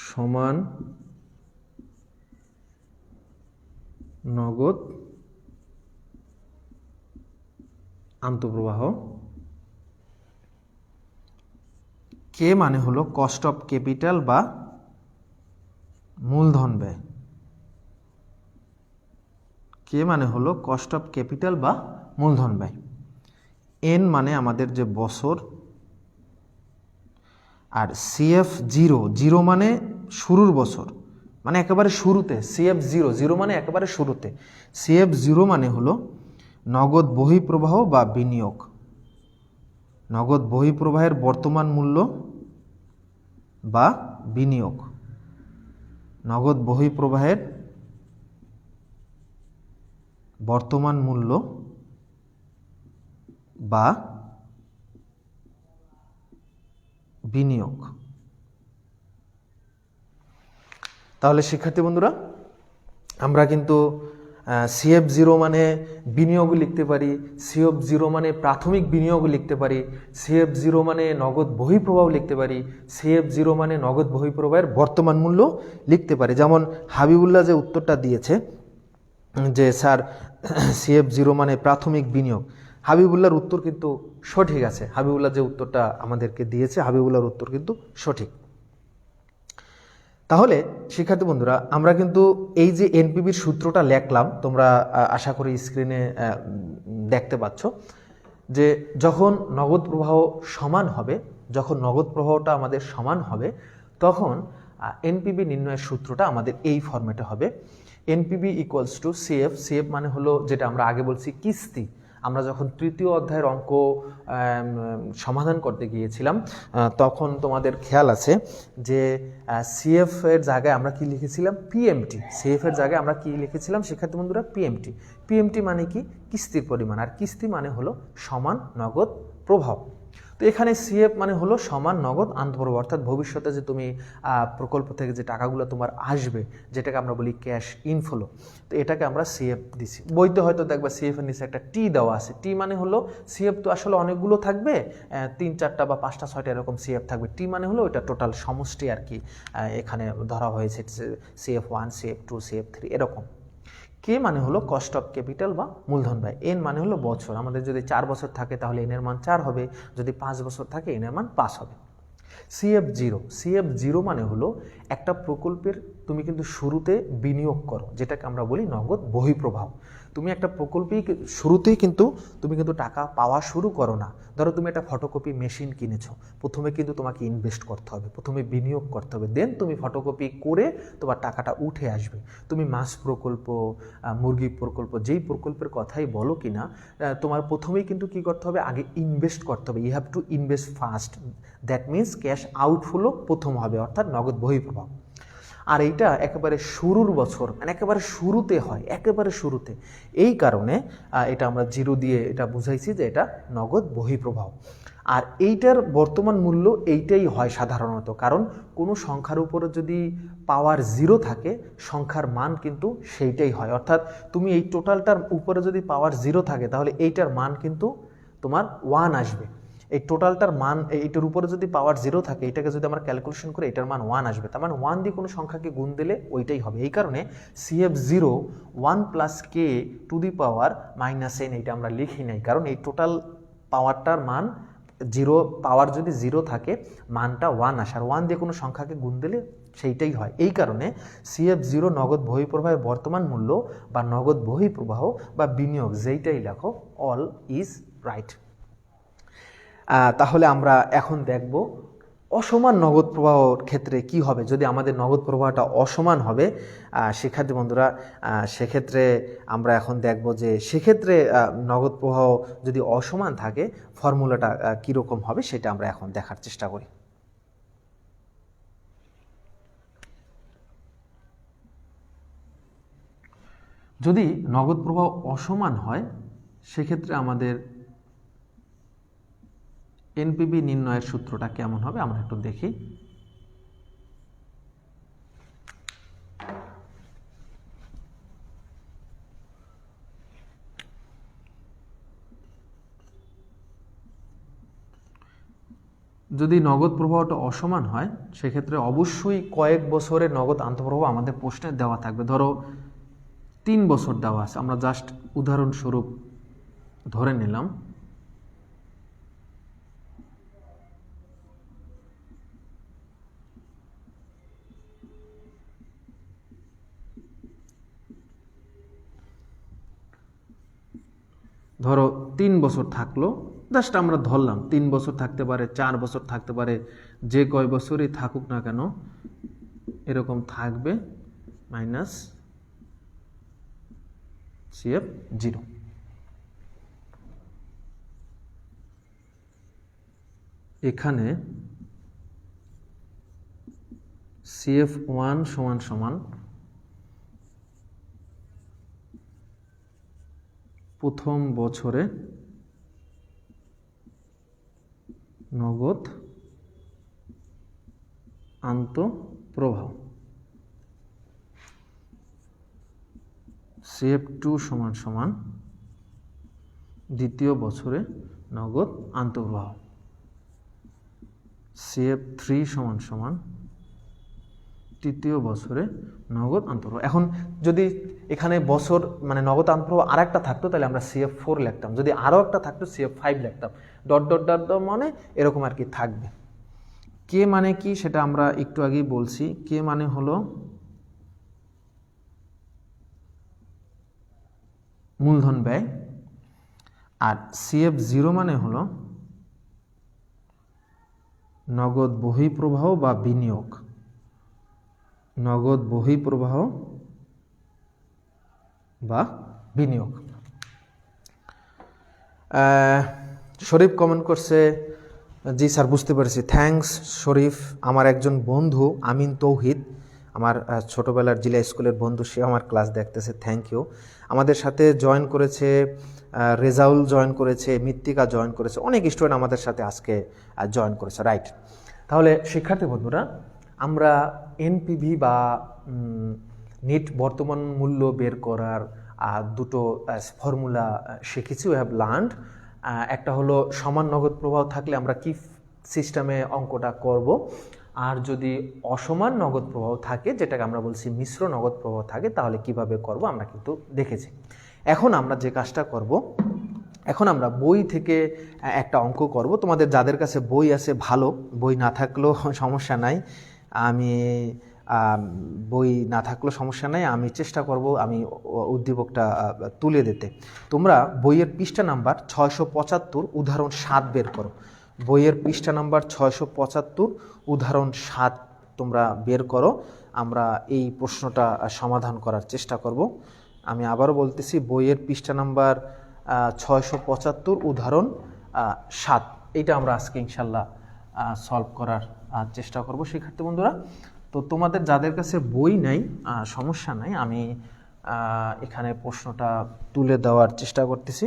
সমান নগদ আন্তঃপ্রবাহ, কে মানে হলো কস্ট অফ ক্যাপিটাল বা মূলধন ব্যয়, কে মানে হলো কস্ট অফ ক্যাপিটাল বা মূলধন ব্যয়, এন মানে আমাদের যে বছর, আর CF0 মানে শুরুর বছর, মানে একেবারে শুরুতে, CF0 মানে একেবারে শুরুতে, CF0 মানে হলো নগদ বহিঃপ্রবাহ বা বিনিয়োগ, নগদ বহিঃপ্রবাহের বর্তমান মূল্য বা বিনিয়োগ, নগদ বহিঃপ্রবাহের বর্তমান মূল্য বা বিনিয়োগ। তাহলে শিক্ষার্থী বন্ধুরা আমরা কিন্তু CF0 মানে বিনিয়োগ লিখতে পারি, CF0 মানে প্রাথমিক বিনিয়োগ লিখতে পারি, CF0 মানে নগদ বহিঃপ্রবাহ লিখতে পারি, CF0 মানে নগদ বহিঃপ্রবাহের বর্তমান মূল্য লিখতে পারি। যেমন হাবিবুল্লাহ যে উত্তরটা দিয়েছে যে স্যার CF0 মানে প্রাথমিক বিনিয়োগ, হাবিবুল্লাহর উত্তর কিন্তু সঠিক আছে। হাবিবুল্লাহ যে উত্তরটা আমাদেরকে দিয়েছে হাবিবুল্লাহর উত্তর কিন্তু সঠিক। তাহলে শিক্ষার্থী বন্ধুরা আমরা কিন্তু এই যে এনপিবির সূত্রটা লেখলাম, তোমরা আশা করি স্ক্রিনে দেখতে পাচ্ছ, যে যখন নগদ প্রবাহ সমান হবে, যখন নগদ প্রবাহটা আমাদের সমান হবে তখন এনপিবি নির্ণয়ের সূত্রটা আমাদের এই ফরম্যাটে হবে। এনপিবি = CF, CF মানে হলো যেটা আমরা আগে বলছি কিস্তি। আমরা যখন তৃতীয় অধ্যায়ের অঙ্ক সমাধান করতে গিয়েছিলাম তখন তোমাদের খেয়াল আছে যে CF এর জায়গায় আমরা কি লিখেছিলাম, PMT। CF এর জায়গায় আমরা কি লিখেছিলাম শিক্ষার্থী বন্ধুরা, PMT। PMT মানে কি, কিস্তির পরিমাণ, আর কিস্তি মানে হলো সমান নগদ প্রবাহ। তো এখানে সিএফ মানে হলো সমান নগদ আন্তঃপ্রবাহ, অর্থাৎ ভবিষ্যতে যে তুমি প্রকল্প থেকে যে টাকাগুলো তোমার আসবে, যেটাকে আমরা বলি ক্যাশ ইনফ্লো, তো এটাকে আমরা সিএফ দিছি। বইতে হয়তো দেখবা সিএফ এর নিচে একটা টি দেওয়া আছে। টি মানে হলো সিএফ তো আসলে অনেকগুলো থাকবে, 3, 4টা বা 5টা 6টা এরকম সিএফ থাকবে। টি মানে হলো ওইটা টোটাল সমষ্টি আর কি, এখানে ধরা হয়েছে CF1, CF2, CF3 এরকম। কে মানে হলো কস্ট অফ ক্যাপিটাল বা মূলধন ব্যয়। এন মানে হলো বছর, আমাদের যদি 4 বছর থাকে তাহলে এনের মান 4 হবে, যদি 5 বছর থাকে এনের মান 5 হবে। CF0 মানে হলো একটা প্রকল্পের তুমি কিন্তু শুরুতে বিনিয়োগ করো, যেটাকে আমরা বলি নগদ বহিঃপ্রবাহ। তুমি একটা প্রকল্পেই শুরুতেই কিন্তু তুমি কিন্তু টাকা পাওয়া শুরু করো না। ধরো তুমি একটা ফটোকপি মেশিন কিনেছো, প্রথমে কিন্তু তোমাকে ইনভেস্ট করতে হবে, প্রথমে বিনিয়োগ করতে হবে, দেন তুমি ফটোকপি করে তোমার টাকাটা উঠে আসবে। তুমি মাছ প্রকল্প, মুরগি প্রকল্প, যেই প্রকল্পের কথাই বলো কিনা, তোমার প্রথমেই কিন্তু কি করতে হবে, আগে ইনভেস্ট করতে হবে। You have to invest first, that means cash outflow প্রথম হবে, অর্থাৎ নগদ বহিঃপ্রবাহ। আর এইটা একেবারে শুরুর বছর, মানে একেবারে শুরুতে হয়, একেবারে শুরুতে। এই কারণে এটা আমরা 0 দিয়ে এটা বুঝাইছি যে এটা নগদ বহিঃপ্রবাহ। আর এইটার বর্তমান মূল্য এইটাই হয় সাধারণত, কারণ কোনো সংখ্যার উপরে যদি পাওয়ার 0 থাকে, সংখ্যার মান কিন্তু সেইটাই হয়। অর্থাৎ তুমি এই টোটালটার উপরে যদি পাওয়ার 0 থাকে, তাহলে এইটার মান কিন্তু তোমার 1 আসবে। এই টোটালটার মান, এইটার উপরে যদি পাওয়ার 0 থাকে, এটাকে যদি আমরা ক্যালকুলেশন করি, এটার মান 1 আসবে। তার মানে 1 দিয়ে কোনো সংখ্যাকে গুণ দিলে ওইটাই হবে। এই কারণে CF0 1 + k⁻⁻n, এটা আমরা লিখি নাই, কারণ এই টোটাল পাওয়ারটার মান 0, পাওয়ার যদি 0 থাকে মানটা 1 আসে, আর 1 দিয়ে কোনো সংখ্যাকে গুণ দিলে সেইটাই হয়। এই কারণে CF0 নগদ বহিঃপ্রবাহের বর্তমান মূল্য বা নগদ বহিঃপ্রবাহ বা বিনিয়োগ, যেইটাই লেখো, অল ইজ রাইট। তাহলে আমরা এখন দেখব অসমান নগদ প্রবাহর ক্ষেত্রে কি হবে। যদি আমাদের নগদ প্রবাহটা অসমান হবে, শিক্ষার্থী বন্ধুরা, সেক্ষেত্রে আমরা এখন দেখব যে সেক্ষেত্রে নগদ প্রবাহ যদি অসমান থাকে ফর্মুলাটা কীরকম হবে, সেটা আমরা এখন দেখার চেষ্টা করি। যদি নগদ প্রবাহ অসমান হয়, সেক্ষেত্রে আমাদের এনপিভি নির্ণয়ের সূত্রটা কেমন হবে আমরা একটু দেখি। যদি নগদ প্রবাহটা অসমান হয়, সেক্ষেত্রে অবশ্যই কয়েক বছরের নগদ আন্তঃপ্রবাহ আমাদের প্রশ্নে দেওয়া থাকবে। ধরো 3 বছর দেওয়া আছে, আমরা জাস্ট উদাহরণস্বরূপ ধরে নিলাম। ধরো 3 বছর থাকলো, জাস্ট আমরা ধরলাম 3 বছর থাকতে পারে, 4 বছর থাকতে পারে, যে কয় বছরই থাকুক না কেন এরকম থাকবে মাইনাস CF0। এখানে CF1 সমান প্রথম বছরে নগদ আন্তঃপ্রবাহ, CF2 সমান দ্বিতীয় বছরে নগদ আন্তঃপ্রবাহ, CF3 সমান তৃতীয় বছরে নগদ আন্তঃপ্রবাহ। এখন যদি এখানে বছর মানে নগদ আন্তঃপ্রবাহ আর একটা থাকতো, তাহলে আমরা CF4 লিখতাম। যদি আরও একটা থাকতো CF5 লিখতাম। ডট মানে এরকম আর কি থাকবে। কে মানে কি সেটা আমরা একটু আগেই বলছি। কে মানে হলো মূলধন ব্যয়, আর CF0 মানে হলো নগদ বহিঃপ্রবাহ বা বিনিয়োগ। নগদ বহিঃপ্রবাহ বা বিনিয়োগ। শরীফ কমেন্ট করছে, জি স্যার বুঝতে পেরেছি, থ্যাঙ্কস শরীফ। আমার একজন বন্ধু আমিন তৌহিদ আমার ছোটোবেলার জিলা স্কুলের বন্ধু, সে আমার ক্লাস দেখতেছে, থ্যাংক ইউ। আমাদের সাথে জয়েন করেছে রেজাউল, জয়েন করেছে মৃত্তিকা, জয়েন করেছে, অনেক স্টুডেন্ট আমাদের সাথে আজকে জয়েন করেছে, রাইট। তাহলে শিক্ষার্থী বন্ধুরা, আমরা এনপিভি বা নেট বর্তমান মূল্য বের করার দুটো ফর্মুলা শিখেছি, উই হ্যাভ লার্নড। একটা হলো সমান নগদ প্রবাহ থাকলে আমরা কি সিস্টেমে অঙ্কটা করব, আর যদি অসমান নগদ প্রবাহ থাকে, যেটাকে আমরা বলছি মিশ্র নগদ প্রবাহ থাকে, তাহলে কিভাবে করব আমরা কিন্তু দেখেছি। এখন আমরা যে কাজটা করব, এখন আমরা বই থেকে একটা অঙ্ক করব। তোমাদের যাদের কাছে বই আছে ভালো, বই না থাকলেও সমস্যা নাই, আমি বই না থাকলেও সমস্যা নাই, আমি চেষ্টা করব আমি উদ্দীপকটা তুলে দিতে। তোমরা বইয়ের পৃষ্ঠা নাম্বার 675 উদাহরণ 7 বের করো। বইয়ের পৃষ্ঠা নাম্বার 675 উদাহরণ 7 তোমরা বের করো। আমরা এই প্রশ্নটা সমাধান করার চেষ্টা করব। আমি আবারও বলতেছি, বইয়ের পৃষ্ঠা নাম্বার 675 উদাহরণ 7, এইটা আমরা আজকে ইনশাল্লাহ সলভ করার চেষ্টা করব শিক্ষার্থী বন্ধুরা। তো তোমাদের যাদের কাছে বই নাই সমস্যা নাই, আমি এখানে প্রশ্নটা তুলে দেওয়ার চেষ্টা করতেছি,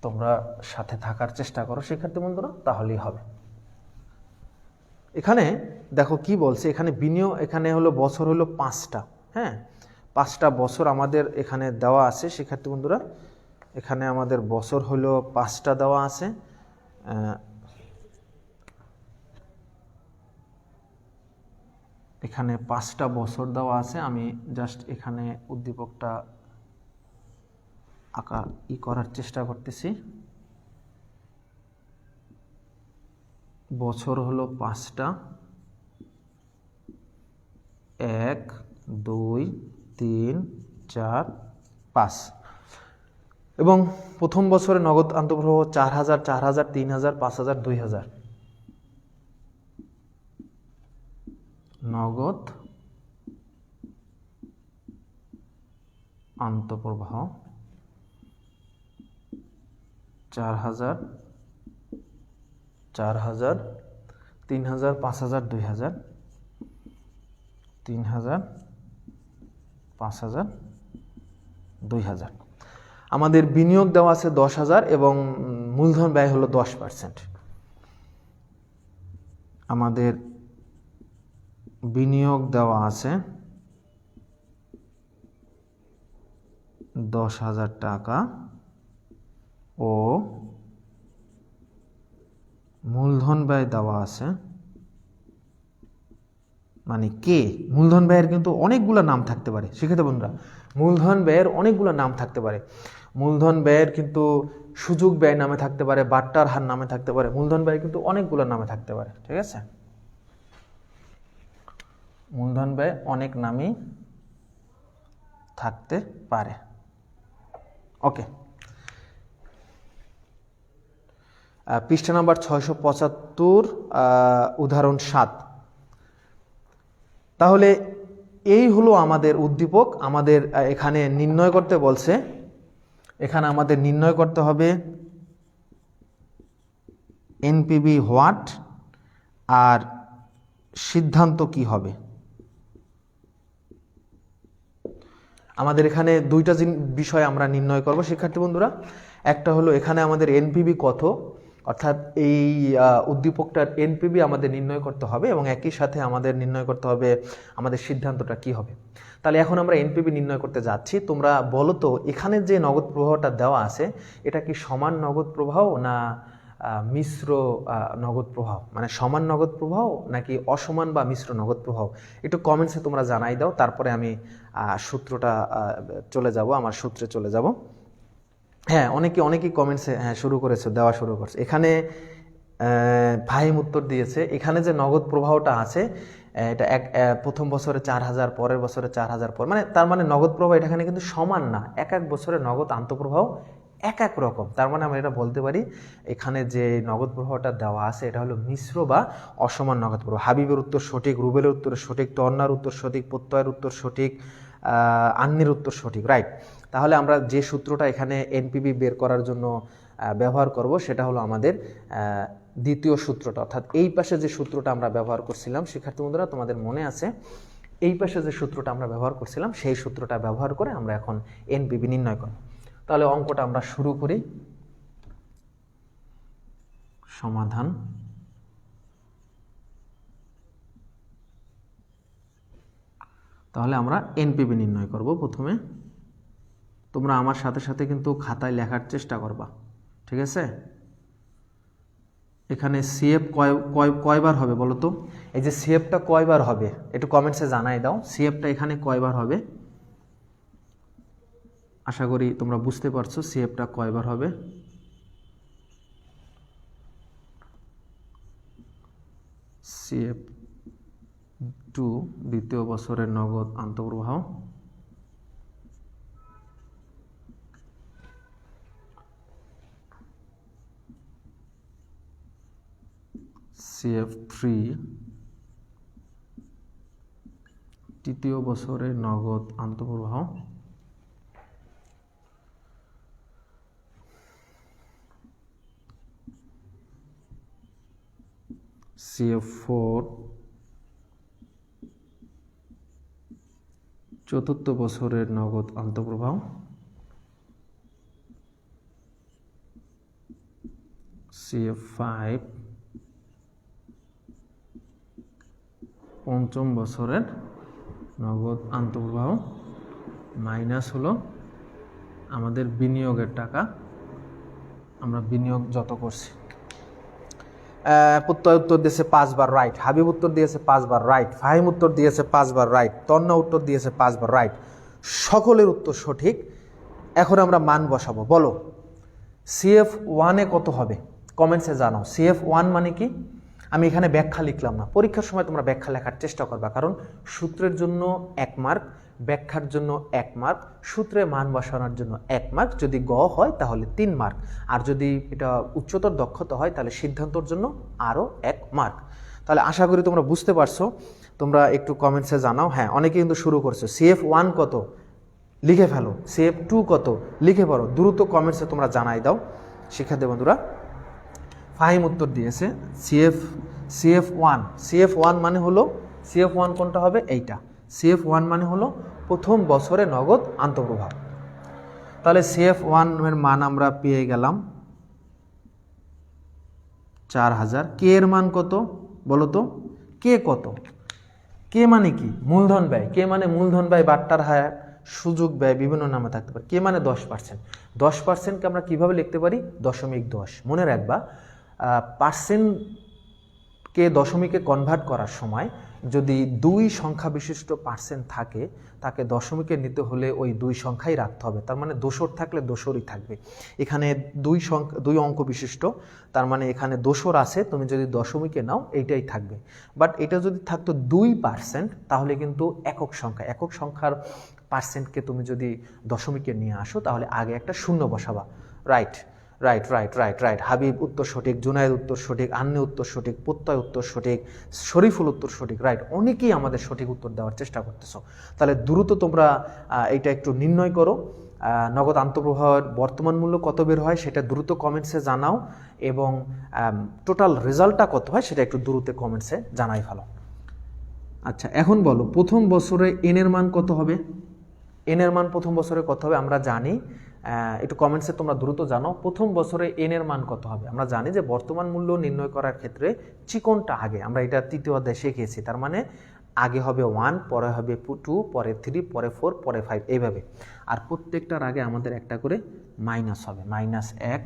তোমরা সাথে থাকার চেষ্টা করো শিক্ষার্থী বন্ধুরা, তাহলেই হবে। এখানে দেখো কি বলছে, এখানে বিনিয়োগ, এখানে হলো বছর হলো 5টা, হ্যাঁ 5টা বছর আমাদের এখানে দেওয়া আছে শিক্ষার্থী বন্ধুরা। এখানে আমাদের বছর হলো 5টা দেওয়া আছে। এখানে 5টা বছর দেওয়া আছে। আমি জাস্ট এখানে উদ্দীপকটা আঁকা করার চেষ্টা করতেছি। বছর হলো 5টা, 1 2 3 4 5, এবং প্রথম বছরে নগদ আন্তঃপ্রবাহ 4000 4000 3000 5000 2000। নগদ আন্তঃপ্রবাহ 4000 4000 3000 5000 2000 3000 5000 2000। আমাদের বিনিয়োগ দেওয়া আছে 10,000 এবং মূলধন ব্যয় হলো 10%। আমাদের বিনিয়োগ দেওয়া আছে 10,000 টাকা ও মূলধন ব্যয় দেওয়া আছে, মানে কে, মূলধন ব্যয়ের কিন্তু অনেকগুলো নাম থাকতে পারে শিক্ষার্থী বন্ধুরা, মূলধন ব্যয়ের অনেকগুলো নাম থাকতে পারে। মূলধন ব্যয়ের কিন্তু সুযোগ ব্যয় নামে থাকতে পারে, বাট্টার হার নামে থাকতে পারে, মূলধন ব্যয় কিন্তু অনেকগুলো নামে থাকতে পারে, ঠিক আছে। মূলধন ব্যয় অনেক নামই থাকতে পারে, ওকে। পৃষ্ঠা নাম্বার 675 উদাহরণ 7। তাহলে এই হলো আমাদের উদ্দীপক। আমাদের এখানে নির্ণয় করতে বলছে, এখানে আমাদের নির্ণয় করতে হবে এনপিভি হোয়াট আর সিদ্ধান্ত কি হবে। আমাদের এখানে দুইটা বিষয় আমরা নির্ণয় করব শিক্ষার্থী বন্ধুরা। একটা হলো এখানে আমাদের এনপিভি কত, অর্থাৎ এই উদ্দীপকটার এনপিভি আমাদের নির্ণয় করতে হবে, এবং একই সাথে আমাদের নির্ণয় করতে হবে আমাদের সিদ্ধান্তটা কি হবে। তাহলে এখন আমরা এনপিভি নির্ণয় করতে যাচ্ছি। তোমরা বলো তো, এখানে যে নগদ প্রবাহটা দেওয়া আছে, এটা কি সমান নগদ প্রবাহ না মিশ্র নগদ প্রবাহ, মানে সমান নগদ প্রবাহ নাকি অসমান বা মিশ্র নগদ প্রবাহ? একটু কমেন্টসে তোমরা জানাই দাও, তারপরে আমি সূত্রটা চলে যাব, আমার সূত্রে চলে যাব। হ্যাঁ, অনেকেই কমেন্টসে শুরু করেছে, দেওয়া শুরু করছে। এখানে ফাহিম উত্তর দিয়েছে, এখানে যে নগদ প্রবাহটা আছে এটা প্রথম বছরে 4000, পরের বছরে 4000 পর, মানে তার মানে নগদ প্রবাহ এখানে কিন্তু সমান না, এক এক বছরে নগদ আন্তঃপ্রবাহ এক এক রকম। তার মানে আমরা এটা বলতে পারি এখানে যে নগদ প্রবাহটা দেওয়া আছে এটা হলো মিশ্র বা অসমান নগদ প্রবাহ। হাবিবের উত্তর সঠিক, রুবেলের উত্তর সঠিক, তন্নার উত্তর সঠিক, প্রত্যয়ের উত্তর সঠিক, আন্নির উত্তর সঠিক, রাইট। তাহলে আমরা যে সূত্রটা এখানে এনপিভি বের করার জন্য ব্যবহার করব সেটা হলো আমাদের দ্বিতীয় সূত্রটা, অর্থাৎ এই পাশে যে সূত্রটা আমরা ব্যবহার করছিলাম, শিক্ষার্থী বন্ধুরা তোমাদের মনে আছে এই পাশে যে সূত্রটা আমরা ব্যবহার করছিলাম সেই সূত্রটা ব্যবহার করে আমরা এখন এনপিভি নির্ণয় করব। তাহলে অঙ্কটা আমরা শুরু করি। সমাধান। তাহলে আমরা এনপিভি নির্ণয় করব। প্রথমে তোমরা আমার সাথে সাথে কিন্তু খাতায় লেখার চেষ্টা করবা, ঠিক আছে? এখানে সিএফ কয়বার হবে বলো তো? এই যে সিএফটা কয়বার হবে একটু কমেন্টসে জানাই দাও। সিএফটা এখানে কয়বার হবে? আশা করি তোমরা বুঝতে পারছো সিএফটা কয়বার হবে। সিএফ 2 দ্বিতীয় বছরের নগদ আন্তঃপ্রবাহ, সিএফ 3 তৃতীয় বছরের নগদ আন্তঃপ্রবাহ, সিএফ 4 চতুর্থ বছরের নগদ আন্তঃপ্রবাহ, সিএফ 5 পঞ্চম বছরের নগদ আন্তঃপ্রবাহ, মাইনাস হলো আমাদের বিনিয়োগের টাকা, আমরা বিনিয়োগ যত করছি। প্রত্যয় উত্তর দিয়েছে 5 বার রাইট, হাবিব উত্তর দিয়েছে 5 বার রাইট, ফাহিম উত্তর দিয়েছে 5 বার রাইট, তন্না উত্তর দিয়েছে 5 বার রাইট, সকলের উত্তর সঠিক। এখন আমরা মান বসাবো। বলো সিএফ 1-এ কত হবে? কমেন্টসে জানাও। সিএফ 1 মানে কি? আমি এখানে ব্যাখ্যা লিখলাম না, পরীক্ষার সময় তোমরা ব্যাখ্যা লেখার চেষ্টা করবা, কারণ সূত্রের জন্য 1 মার্ক, ব্যাখ্যার জন্য 1 মার্ক, সূত্রে মান বসানোর জন্য 1 মার্ক, যদি গ হয় তাহলে 3 মার্ক, আর যদি এটা উচ্চতর দক্ষতা হয় তাহলে সিদ্ধান্তর জন্য আরও 1 মার্ক। তাহলে আশা করি তোমরা বুঝতে পারছো। তোমরা একটু কমেন্টসে জানাও। হ্যাঁ, অনেকে কিন্তু শুরু করছো। সিএফ 1 কত লিখে ফেলো, সিএফ 2 কত লিখে পড়ো, দ্রুত কমেন্টসে তোমরা জানাই দাও শিক্ষার্থী বন্ধুরা। ফাহিম উত্তর দিয়েছে সিএফ 1। সিএফ 1 মানে হলো, সিএফ 1 কোনটা হবে? এইটা। সিএফ 1 মানে হলো প্রথম বছরে নগদ আন্তঃপ্রবাহ। তাহলে সিএফ 1 এর মান আমরা পেয়ে গেলাম 4000। কে এর মান কত বলো তো? কে কত? কে মানে কি? মূলধন ব্যয়। কে মানে মূলধন ব্যয়, বাট্টার হার, সুযোগ ব্যয়, বিভিন্ন নামে থাকতে পারে। কে মানে 10%। 10%কে আমরা কিভাবে লিখতে পারি? 0.10। মনে রাখবা, পার্সেন্টকে দশমিকে কনভার্ট করার সময় যদি 2 সংখ্যা বিশিষ্ট পার্সেন্ট থাকে, তাকে দশমিকে নিতে হলে ওই 2 সংখ্যাই রাখতে হবে। তার মানে দোসর থাকলে দোসরই থাকবে। এখানে 2 অঙ্ক বিশিষ্ট, তার মানে এখানে দোসর আছে, তুমি যদি দশমিকে নাও এইটাই থাকবে। বাট এটা যদি থাকতো 2%, তাহলে কিন্তু একক সংখ্যার পার্সেন্টকে তুমি যদি দশমিকে নিয়ে আসো তাহলে আগে একটা শূন্য বসাবা। Right right right right right Habib উত্তর সঠিক, জুনায়েদ উত্তর সঠিক, আন্নে উত্তর সঠিক, প্রত্যয় উত্তর সঠিক, শরীফুল উত্তর সঠিক। রাইট, অনেকেই আমাদের সঠিক উত্তর দেওয়ার চেষ্টা করতেছো। তাহলে দ্রুত তোমরা এইটা একটু নির্ণয় করো। নগদ আন্তঃপ্রবাহের বর্তমান মূল্য কত বের হয় সেটা দ্রুত কমেন্টসে জানাও, এবং টোটাল রেজাল্টটা কত হয় সেটা একটু দ্রুত কমেন্টসে জানাই ফেলো। আচ্ছা, এখন বলো প্রথম বছরে এনের মান কত হবে? এনের মান প্রথম বছরে কত হবে আমরা জানি, একটু কমেন্টসে তোমরা দ্রুত জানাও। প্রথম বছরে এনের মান কত হবে? আমরা জানি যে বর্তমান মূল্য নির্ণয় করার ক্ষেত্রে চিকনটা আগে, আমরা এটা তৃতীয় অধ্যায়ে শিখেছি। তার মানে আগে হবে 1, পরে হবে 2, পরে 3, পরে 4, পরে 5, এইভাবে। আর প্রত্যেকটার আগে আমাদের একটা করে মাইনাস হবে, -1।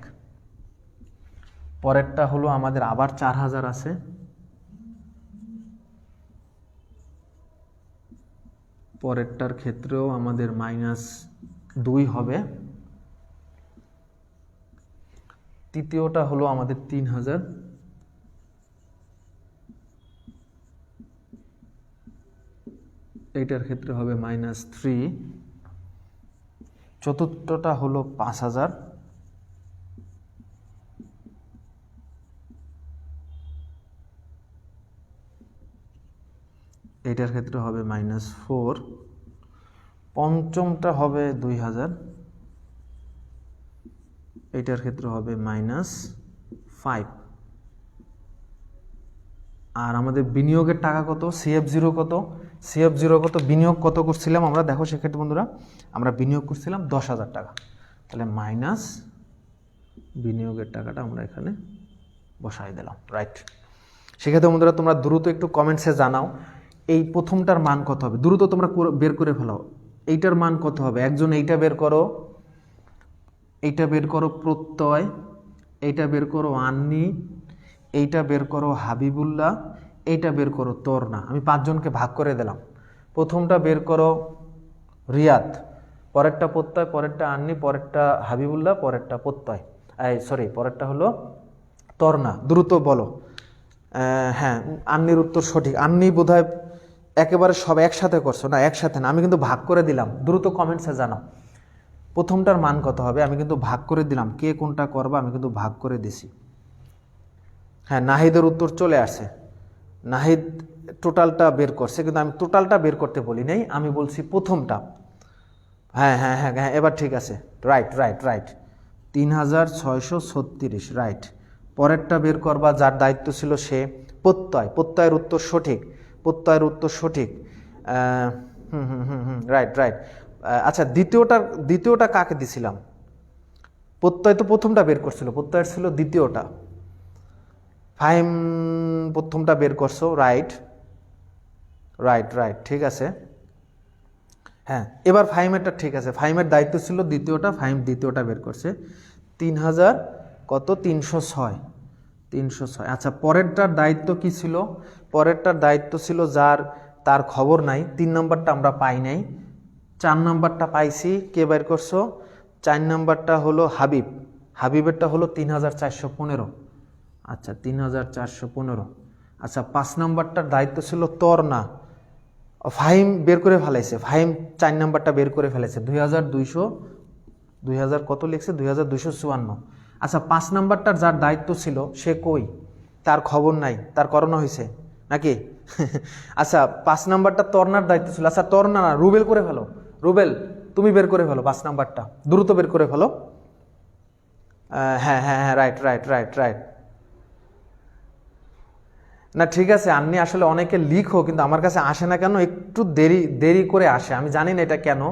পরেরটা হলো আমাদের আবার 4000 আছে, পরেরটার ক্ষেত্রেও আমাদের -2 হবে, তৃতীয়টা হলো আমাদের 3000, এইটার ক্ষেত্রে হবে -3, চতুর্থটা হলো 5000, এইটার ক্ষেত্রে হবে -4, পঞ্চমটা হবে 2000, এইটার ক্ষেত্রে হবে -5, আর আমাদের বিনিয়োগের টাকা কত, CF0 কত, CF0 কত, বিনিয়োগ কত করছিলাম আমরা, দেখো সেক্ষেত্রে বন্ধুরা আমরা বিনিয়োগ করছিলাম 10,000 টাকা, তাহলে মাইনাস বিনিয়োগের টাকাটা আমরা এখানে বসাই দিলাম, রাইট। সেক্ষেত্রে বন্ধুরা তোমরা দ্রুত একটু কমেন্টসে জানাও এই প্রথমটার মান কত হবে, দ্রুত তোমরা বের করে ফেলাও। এইটার মান কত হবে, একজন এইটা বের করো, এইটা বের করো প্রত্যয়, এইটা বের করো আন্নি, এইটা বের করো হাবিবুল্লাহ, এইটা বের করো তরনা। আমি 5 জনকে ভাগ করে দিলাম। প্রথমটা বের করো রিয়াদ, পরেরটা প্রত্যয়, পরেরটা আন্নি, পরেরটা হাবিবুল্লাহ, পরেরটা প্রত্যয়, পরেরটা হলো তরনা। দ্রুত বলো। হ্যাঁ, আন্নির উত্তর সঠিক। আন্নি বোধহয় একেবারে সব একসাথে করছো না, একসাথে না, আমি কিন্তু ভাগ করে দিলাম। দ্রুত কমেন্টসে জানাও প্রথমটার মান কত হবে, আমি কিন্তু ভাগ করে দিলাম। কে কোনটা করবা আমি কিন্তু ভাগ করে দিছি। হ্যাঁ, নাহিদের উত্তর চলে আসে। নাহিদ টোটালটা বের করছে, কিন্তু আমি টোটালটা বের করতে বলি নাই, আমি বলছি প্রথমটা। হ্যাঁ হ্যাঁ হ্যাঁ হ্যাঁ, এবার ঠিক আছে, রাইট রাইট রাইট, 3636, রাইট। পরেরটা বের করবা, যার দায়িত্ব ছিল সে প্রত্যয়, প্রত্যয়ের উত্তর সঠিক, প্রত্যয়ের উত্তর সঠিক। Right right. আচ্ছা, দ্বিতীয়টা কাকে দিছিলাম, প্রত্যয় তো প্রথমটা বের করছিল, প্রত্যয়ের ছিল দ্বিতীয়টা। ফাহিম প্রথমটা বের করছো, রাইট রাইট রাইট, ঠিক আছে। হ্যাঁ, এবার ফাহিমেরটা ঠিক আছে, ফাহিমের দায়িত্ব ছিল দ্বিতীয়টা, ফাহিম দ্বিতীয়টা বের করছে। 3000 কত, 306, 306। আচ্ছা, পরেরটার দায়িত্ব কি ছিল, পরেরটার দায়িত্ব ছিল যার, তার খবর নাই। 3 নম্বরটা আমরা পাই নাই, 4 নম্বরটা পাইছি। কে বের করছো, 4 নম্বরটা হলো হাবিব, হাবিবেরটা হলো 3415। আচ্ছা, 3415। আচ্ছা, 5 নম্বরটার দায়িত্ব ছিল তরনা, ফাহিম বের করে ফেলাইছে, ফাহিম 4 নম্বরটা বের করে ফেলেছে, 2000 কত লিখছে, 2254। আচ্ছা, 5 নম্বরটার যার দায়িত্ব ছিল সে কই, তার খবর নাই, তার করোনা হয়েছে নাকি? আচ্ছা, 5 নম্বরটা তরনার দায়িত্ব ছিল। আচ্ছা, তরনা না, রুবেল করে ফেলো, রুবেল তুমি বের করে ফেলো 5 নম্বরটা, দ্রুত বের করে ফেলো। হ্যাঁ হ্যাঁ হ্যাঁ, রাইট রাইট রাইট রাইট। না ঠিক আছে, আন্নি আসলে অনেকে লিখো, কিন্তু আমার কাছে আসে না কেন, একটু দেরি করে আসে, আমি জানি না এটা কেন।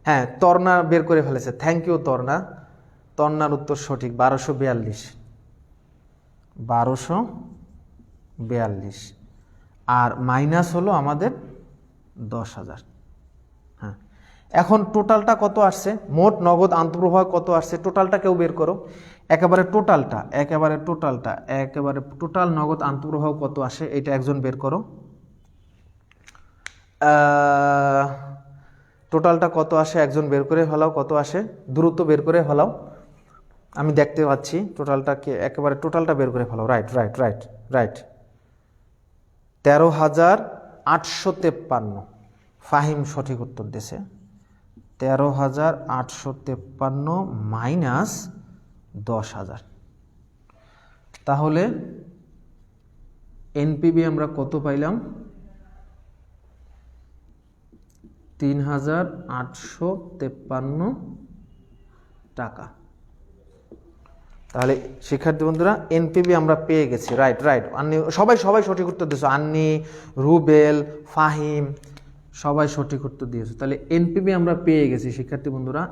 হ্যাঁ, তরনা বের করে ফেলেছে, থ্যাংক ইউ তরনা। তরনার উত্তর সঠিক, 1242, 1242। আর মাইনাস হলো আমাদের 10,000। হ্যাঁ, এখন টোটালটা কত আসছে, মোট নগদ আন্তঃপ্রবাহ কত আসছে, টোটালটা কেউ বের করো, একেবারে টোটালটা, একেবারে টোটাল নগদ আন্তঃপ্রবাহ কত আসে, এটা একজন বের করো। টোটালটা কত আসে একজন বের করে ফেলাও, কত আসে দ্রুত বের করে ফেলাও, আমি দেখতে পাচ্ছি টোটালটাকে, একেবারে টোটালটা বের করে ফেলাও। Right right right right, 13,853। Fahim সঠিক উত্তর দিয়েছে, 13,853 মাইনাস 10,000। তাহলে এনপিবি আমরা কত পাইলাম, 3,853 টাকা। তাহলে শিক্ষার্থী বন্ধুরা এনপিবি আমরা পেয়ে গেছি, রাইট রাইট। আন্নি সবাই সঠিক উত্তর দিয়েছো, আন্নি, রুবেল, ফাহিম সবাই সঠিক উত্তর দিয়েছো। তাহলে এনপিবি আমরা পেয়ে গেছি শিক্ষার্থী বন্ধুরা,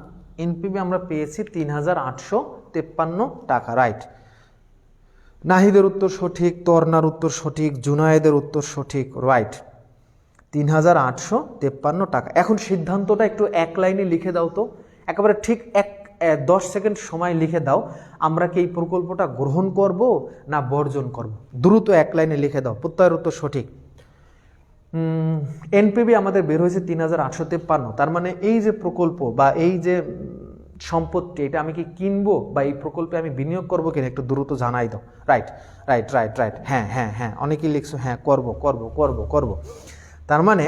এনপিবি আমরা পেয়েছি 3,853 টাকা, রাইট। নাহিদের উত্তর সঠিক, তরনার উত্তর সঠিক, জুনায়েদের উত্তর সঠিক, রাইট। 3,853 টাকা। এখন সিদ্ধান্তটা একটু এক লাইনে লিখে দাও তো, একেবারে ঠিক 10 সেকেন্ড সময় লিখে দাও, আমরা কি এই প্রকল্পটা গ্রহণ করব না বর্জন করব, দ্রুত এক লাইনে লিখে দাও। প্রত্যয়ের উত্তর সঠিক। এনপিবি আমাদের বের হয়েছে 3,853, তার মানে এই যে প্রকল্প বা এই যে সম্পত্তি, এটা আমি কি কিনবো বা এই প্রকল্পে আমি বিনিয়োগ করবো কিনা, একটু দ্রুত জানাই দাও। রাইট রাইট রাইট রাইট, হ্যাঁ হ্যাঁ হ্যাঁ, অনেকেই লিখছো হ্যাঁ করব করব করব করব। তার মানে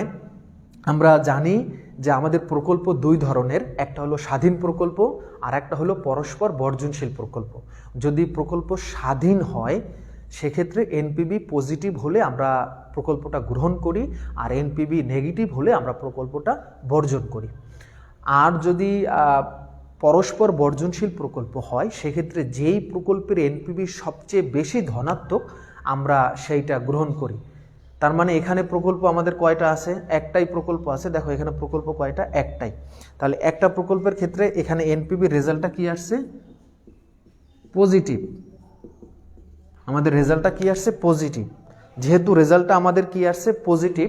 আমরা জানি যে আমাদের প্রকল্প 2 ধরনের, একটা হলো স্বাধীন প্রকল্প আর একটা হলো পরস্পর বর্জনশীল প্রকল্প। যদি প্রকল্প স্বাধীন হয় সেক্ষেত্রে এনপিবি পজিটিভ হলে আমরা প্রকল্পটা গ্রহণ করি, আর এনপিবি নেগেটিভ হলে আমরা প্রকল্পটা বর্জন করি। আর যদি পরস্পর বর্জনশীল প্রকল্প হয় সেক্ষেত্রে যেই প্রকল্পের এনপিবি সবচেয়ে বেশি ধনাত্মক আমরা সেইটা গ্রহণ করি। তার মানে এখানে প্রকল্প আমাদের কয়টা আছে? একটাই প্রকল্প আছে। দেখো এখানে প্রকল্প কয়টা? একটাই। তাহলে একটা প্রকল্পের ক্ষেত্রে এখানে এনপিভি রেজাল্টটা কি আসছে? পজিটিভ। আমাদের রেজাল্টটা কি আসছে? পজিটিভ। যেহেতু রেজাল্টটা আমাদের কি আসছে? পজিটিভ,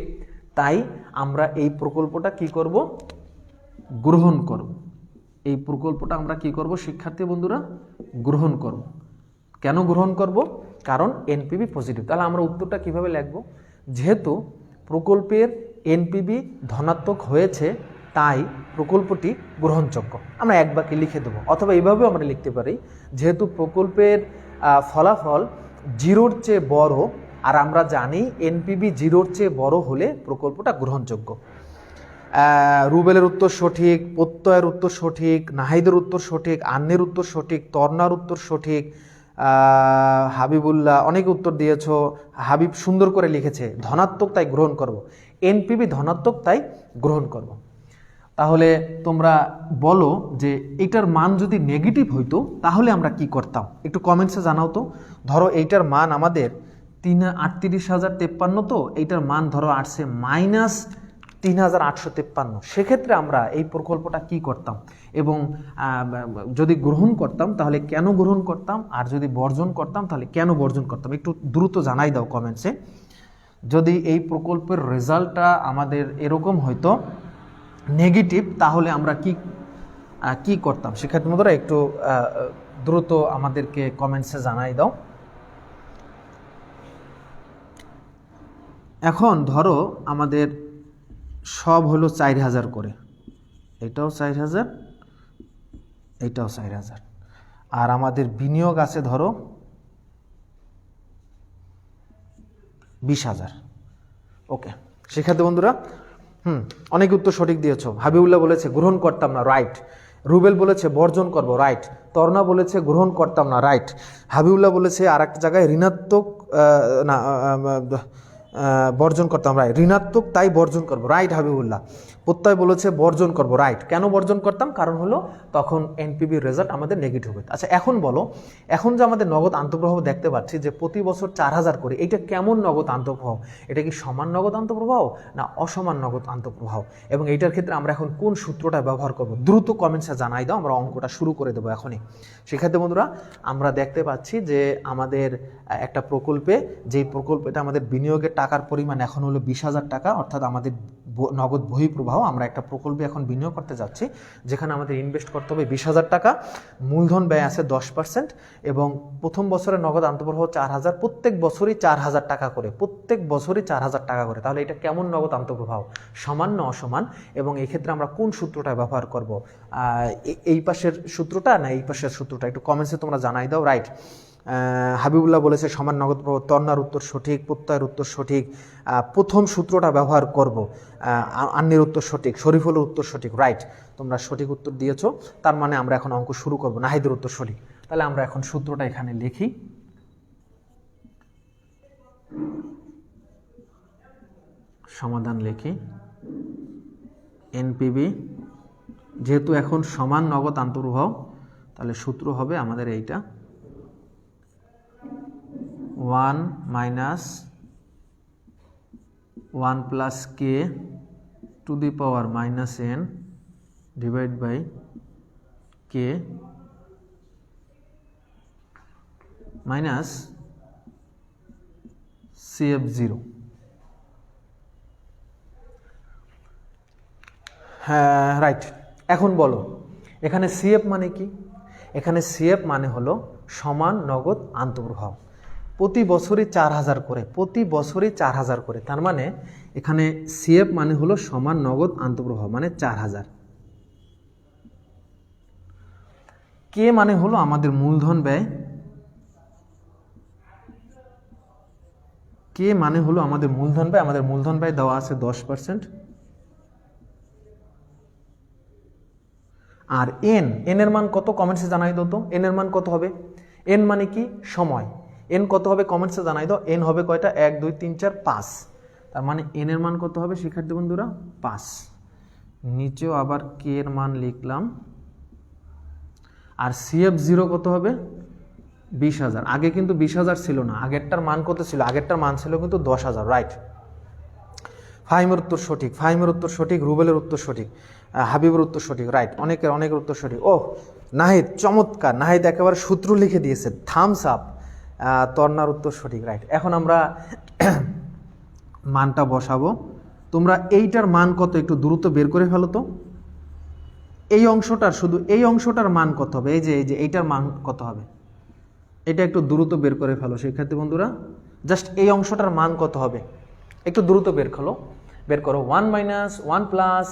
তাই আমরা এই প্রকল্পটা কি করব? গ্রহণ করব। এই প্রকল্পটা আমরা কি করব শিক্ষার্থী বন্ধুরা? গ্রহণ করব। কেন গ্রহণ করব? কারণ এনপিভি পজিটিভ। তাহলে আমরা উত্তরটা কিভাবে লিখব? যেহেতু প্রকল্পের এনপিভি ধনাত্মক হয়েছে তাই প্রকল্পটি গ্রহণযোগ্য। আমরা এক বাক্যে লিখে দেবো, অথবা এইভাবেও আমরা লিখতে পারি, যেহেতু প্রকল্পের ফলাফল 0-র চেয়ে বড়, আর আমরা জানি এনপিভি 0-র চেয়ে বড় হলে প্রকল্পটা গ্রহণযোগ্য। রুবেলের উত্তর সঠিক, প্রত্যয়ের উত্তর সঠিক, নাহিদের উত্তর সঠিক, আন্নের উত্তর সঠিক, তর্নার উত্তর সঠিক, হাবিবুল্লাহ অনেক উত্তর দিয়েছ। হাবিব সুন্দর করে লিখেছে ধনাত্মক তাই গ্রহণ করব। এনপিভি ধনাত্মক তাই গ্রহণ করব। তাহলে তোমরা বলো যে এইটার মান যদি নেগেটিভ হইতো তাহলে আমরা কি করতাম? একটু কমেন্টসে জানাও তো। ধরো এইটার মান আমাদের 38,053, তো এইটার মান ধরো আসছে -3,853। সেক্ষেত্রে আমরা এই প্রকল্পটা কি করতাম, এবং যদি গ্রহণ করতাম তাহলে কেন গ্রহণ করতাম, আর যদি বর্জন করতাম তাহলে কেন বর্জন করতাম? একটু দ্রুত জানাই দাও কমেন্টসে। যদি এই প্রকল্পের রেজাল্টটা আমাদের এরকম হয়তো নেগেটিভ, তাহলে আমরা কি করতাম? শিক্ষার্থী বন্ধুরা একটু দ্রুত আমাদেরকে কমেন্টসে জানাই দাও। এখন ধরো আমাদের সব হলো 4,000 করে, এটাও 4,000, এটাও 4,000, আর আমাদের বিনিয়োগ আছে ধরো 20,000। ওকে শিক্ষার্থী বন্ধুরা, অনেক উত্তর সঠিক দিয়েছ। হাবিবুল্লাহ বলেছে গ্রহণ করতাম না, রাইট। রুবেল বলেছে বর্জন করব, রাইট। তর্না বলেছে গ্রহণ করতাম না, রাইট। হাবিবুল্লাহ বলেছে আর একটা জায়গায় ঋণাত্মক বর্জন করতাম, রাইট। ঋণাত্মক তাই বর্জন করব, রাইট হাবিবুল্লাহ। প্রত্যয় বলেছে বর্জন করব, রাইট। কেন বর্জন করতাম? কারণ হলো তখন এনপিভির রেজাল্ট আমাদের নেগেটিভ হতো। আচ্ছা এখন বলো, এখন যে আমাদের নগদ আন্তঃপ্রবাহ দেখতে পাচ্ছি যে প্রতি বছর 4,000 করে, এটা কেমন নগদ আন্তঃপ্রবাহ? এটা কি সমান নগদ আন্তঃপ্রবাহ না অসমান নগদ আন্তঃপ্রবাহ? এবং এইটার ক্ষেত্রে আমরা এখন কোন সূত্রটা ব্যবহার করব? দ্রুত কমেন্টসে জানাই দাও, আমরা অঙ্কটা শুরু করে দেবো এখনই। শিক্ষার্থী বন্ধুরা, আমরা দেখতে পাচ্ছি যে আমাদের একটা প্রকল্পে, যেই প্রকল্পটা আমাদের বিনিয়োগের টাকার পরিমাণ এখন হলো 20,000 টাকা, অর্থাৎ আমাদের নগদ বহিঃপ্রবাহ। আমরা একটা প্রকল্পে এখন বিনিয়োগ করতে যাচ্ছি যেখানে আমাদের ইনভেস্ট করতে হবে 20,000 টাকা। মূলধন ব্যয় আছে 10%, এবং প্রথম বছরের নগদ আন্তঃপ্রবাহ 4,000, প্রত্যেক বছরই 4,000 টাকা করে, প্রত্যেক বছরই 4,000 টাকা করে। তাহলে এটা কেমন নগদ আন্তঃপ্রবাহ? সমান না অসমান? এবং এই ক্ষেত্রে আমরা কোন সূত্রটা ব্যবহার করব? এই পাশের সূত্রটা না এই পাশের সূত্রটা? একটু কমেন্টসে তোমরা জানাই দাও, রাইট। হাবিবুল্লাহ বলেছে সমান নগদ প্রবাহ, তর্নার উত্তর সঠিক, প্রত্যয়ের উত্তর সঠিক, প্রথম সূত্রটা ব্যবহার করব, আন্নের উত্তর সঠিক, শরীফুলের উত্তর সঠিক, রাইট। তোমরা সঠিক উত্তর দিয়েছ, তার মানে আমরা এখন অঙ্ক শুরু করব। নাহিদের উত্তর সঠিক। তাহলে আমরা এখন সূত্রটা এখানে লিখি। সমাধান লিখি। এনপিভি যেহেতু এখন সমান নগদ আন্তঃপ্রবাহ, তাহলে সূত্র হবে আমাদের এইটা 1 - 1 + k to the power -n divided by k minus CF0। হ্যাঁ রাইট। এখন বলো এখানে CF মানে কি? এখানে CF মানে হলো সমান নগদ আন্তঃপ্রবাহ। প্রতি বছরই 4,000 করে, প্রতি বছরই 4,000 করে। তার মানে এখানে CF মানে হলো সমান নগদ আন্তঃপ্রবাহ, মানে 4,000। কে মানে হলো আমাদের মূলধন ব্যয়, কে মানে হলো আমাদের মূলধন ব্যয়। আমাদের মূলধন ব্যয় দেওয়া আছে 10%। আর এন এর মান কত? কমেন্টসে জানাই দাও তো এন এর মান কত হবে? এন মানে কি? সময়। এন কত হবে? কমেন্টসে জানাই দাও। এন হবে কয়টা? 1 2 3 4 5। তার মানে এন এর মান কত হবে শিক্ষার্থী বন্ধুরা? 5। নিচেও আবার কে এর মান লিখলাম। আর CF0 কত হবে? 20,000, আগে কিন্তু 20,000 ছিল না, আগেরটার মান কত ছিল? আগেরটার মান ছিল কিন্তু 10,000, রাইট। ফাহিমের উত্তর সঠিক, ফাহিমের উত্তর সঠিক, রুবেলের উত্তর সঠিক, হাবিবের উত্তর সঠিক, রাইট। অনেকের উত্তর সঠিক। ও নাহিদ, চমৎকার, নাহিদ একেবারে সূত্র লিখে দিয়েছে, থামস আপ। তর্নার উত্তর সঠিক, রাইট। এখন আমরা মানটা বসাবো। তোমরা এইটার মান কত একটু দ্রুত বের করে ফেলো তো। এই অংশটার, শুধু এই অংশটার মান কত হবে? এই যে এইটার মান কত হবে? এটা একটু দ্রুত বের করে ফেলো শিক্ষার্থী বন্ধুরা। জাস্ট এই অংশটার মান কত হবে একটু দ্রুত বের করো। 1 minus 1 plus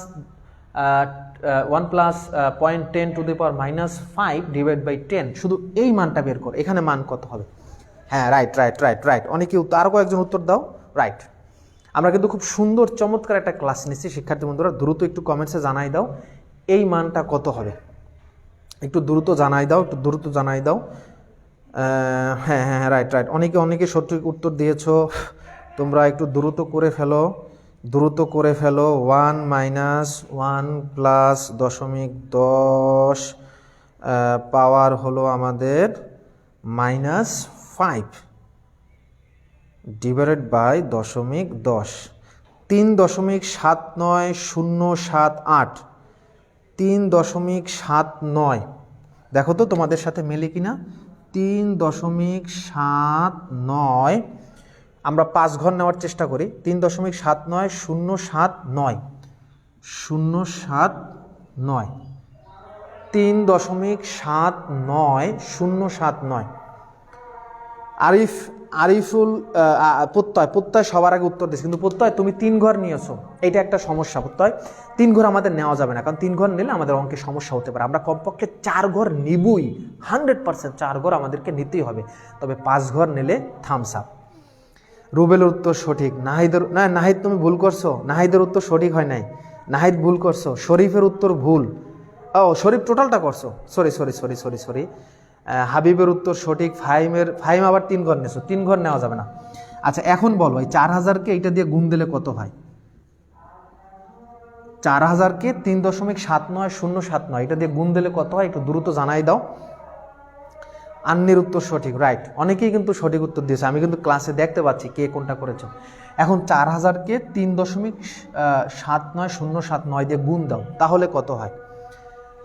0.10 to the power -5 divide by 10, শুধু এই মানটা বের করো। এখানে মান কত হবে? হ্যাঁ, রাইট। অনেকে আরও কয়েকজন উত্তর দাও, রাইট। আমরা কিন্তু খুব সুন্দর চমৎকার একটা ক্লাস নিচ্ছি শিক্ষার্থী বন্ধুরা। দ্রুত একটু কমেন্টসে জানাই দাও এই মানটা কত হবে, একটু দ্রুত জানাই দাও। হ্যাঁ, রাইট। অনেকে সঠিক উত্তর দিয়েছো, তোমরা একটু দ্রুত করে ফেলো। 1 মাইনাস 1 প্লাস 0.10 পাওয়ার হলো আমাদের -5 ডিভাইডেড বাই 0.10, 3.79078, 3.79। দেখো তো তোমাদের সাথে মেলে কিনা। 3.79, আমরা 5 ঘর নেওয়ার চেষ্টা করি। 3.79079, 3.79079। আরিফুল প্রত্যয় সবার আগে উত্তর দিচ্ছে, কিন্তু প্রত্যয় তুমি 3 ঘর নিয়েছো, এটা একটা সমস্যা। প্রত্যয় 3 ঘর আমাদের নেওয়া যাবে না, কারণ 3 ঘর নিলে আমাদের অঙ্কে সমস্যা হতে পারে। আমরা কমপক্ষে 4 ঘর নিবই, 100% 4 ঘর আমাদেরকে নিতেই হবে, তবে 5 ঘর নিলে থামস আপ। রুবেলের উত্তর সঠিক, নাহিদ তুমি ভুল করছো, নাহিদের উত্তর সঠিক হয় নাই, নাহিদ ভুল করছো। শরীফের উত্তর ভুল, শরীফ টোটালটা করছো, সরি। হাবিবের উত্তর সঠিক, ফাহিম আবার 3 ঘর নিয়েছো, 3 ঘর নেওয়া যাবে না। আচ্ছা এখন বলো, এই 4000কে এইটা দিয়ে গুণ দিলে কত হয়? 4000কে 3.79079 এটা দিয়ে গুণ দিলে কত হয় একটু দ্রুত জানাই দাও। আন্নির উত্তর সঠিক, রাইট। অনেকেই কিন্তু সঠিক উত্তর দিয়েছে, আমি কিন্তু ক্লাসে দেখতে পাচ্ছি কে কোনটা করেছো। এখন 4000কে 3.79079 দিয়ে গুণ দাও, তাহলে কত হয়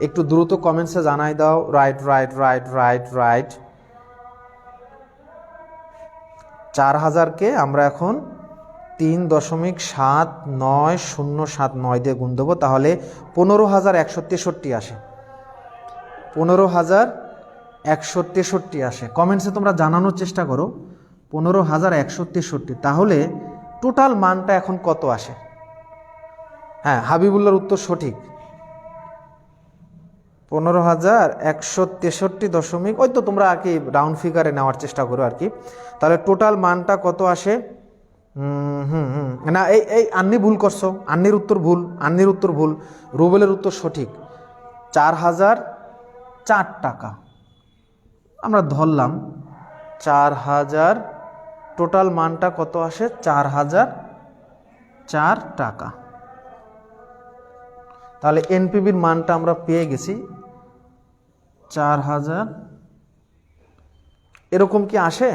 একটু দ্রুত কমেন্টসে জানাই দাও। রাইট। 4000কে আমরা এখন 3.79079 দিয়ে গুণ দেবো, তাহলে 15,163 আসে, 15,163 আসে। কমেন্টসে তোমরা জানানোর চেষ্টা করো 15,163, তাহলে টোটাল মানটা এখন কত আসে? হ্যাঁ, হাবিবুল্লাহর উত্তর সঠিক, 15,163 ওই তো, তোমরা আর কি রাউন্ড ফিগারে নেওয়ার চেষ্টা করো আর কি। তাহলে টোটাল মানটা কত আসে? না, এই আন্নি ভুল করছো, আন্নির উত্তর ভুল। রুবেলের উত্তর সঠিক, 4,004 টাকা। আমরা ধরলাম 4,000, টোটাল মানটা কত আসে? 4,004 টাকা। তাহলে এনপিবির মানটা আমরা পেয়ে গেছি 4,000। এরকম কি আসে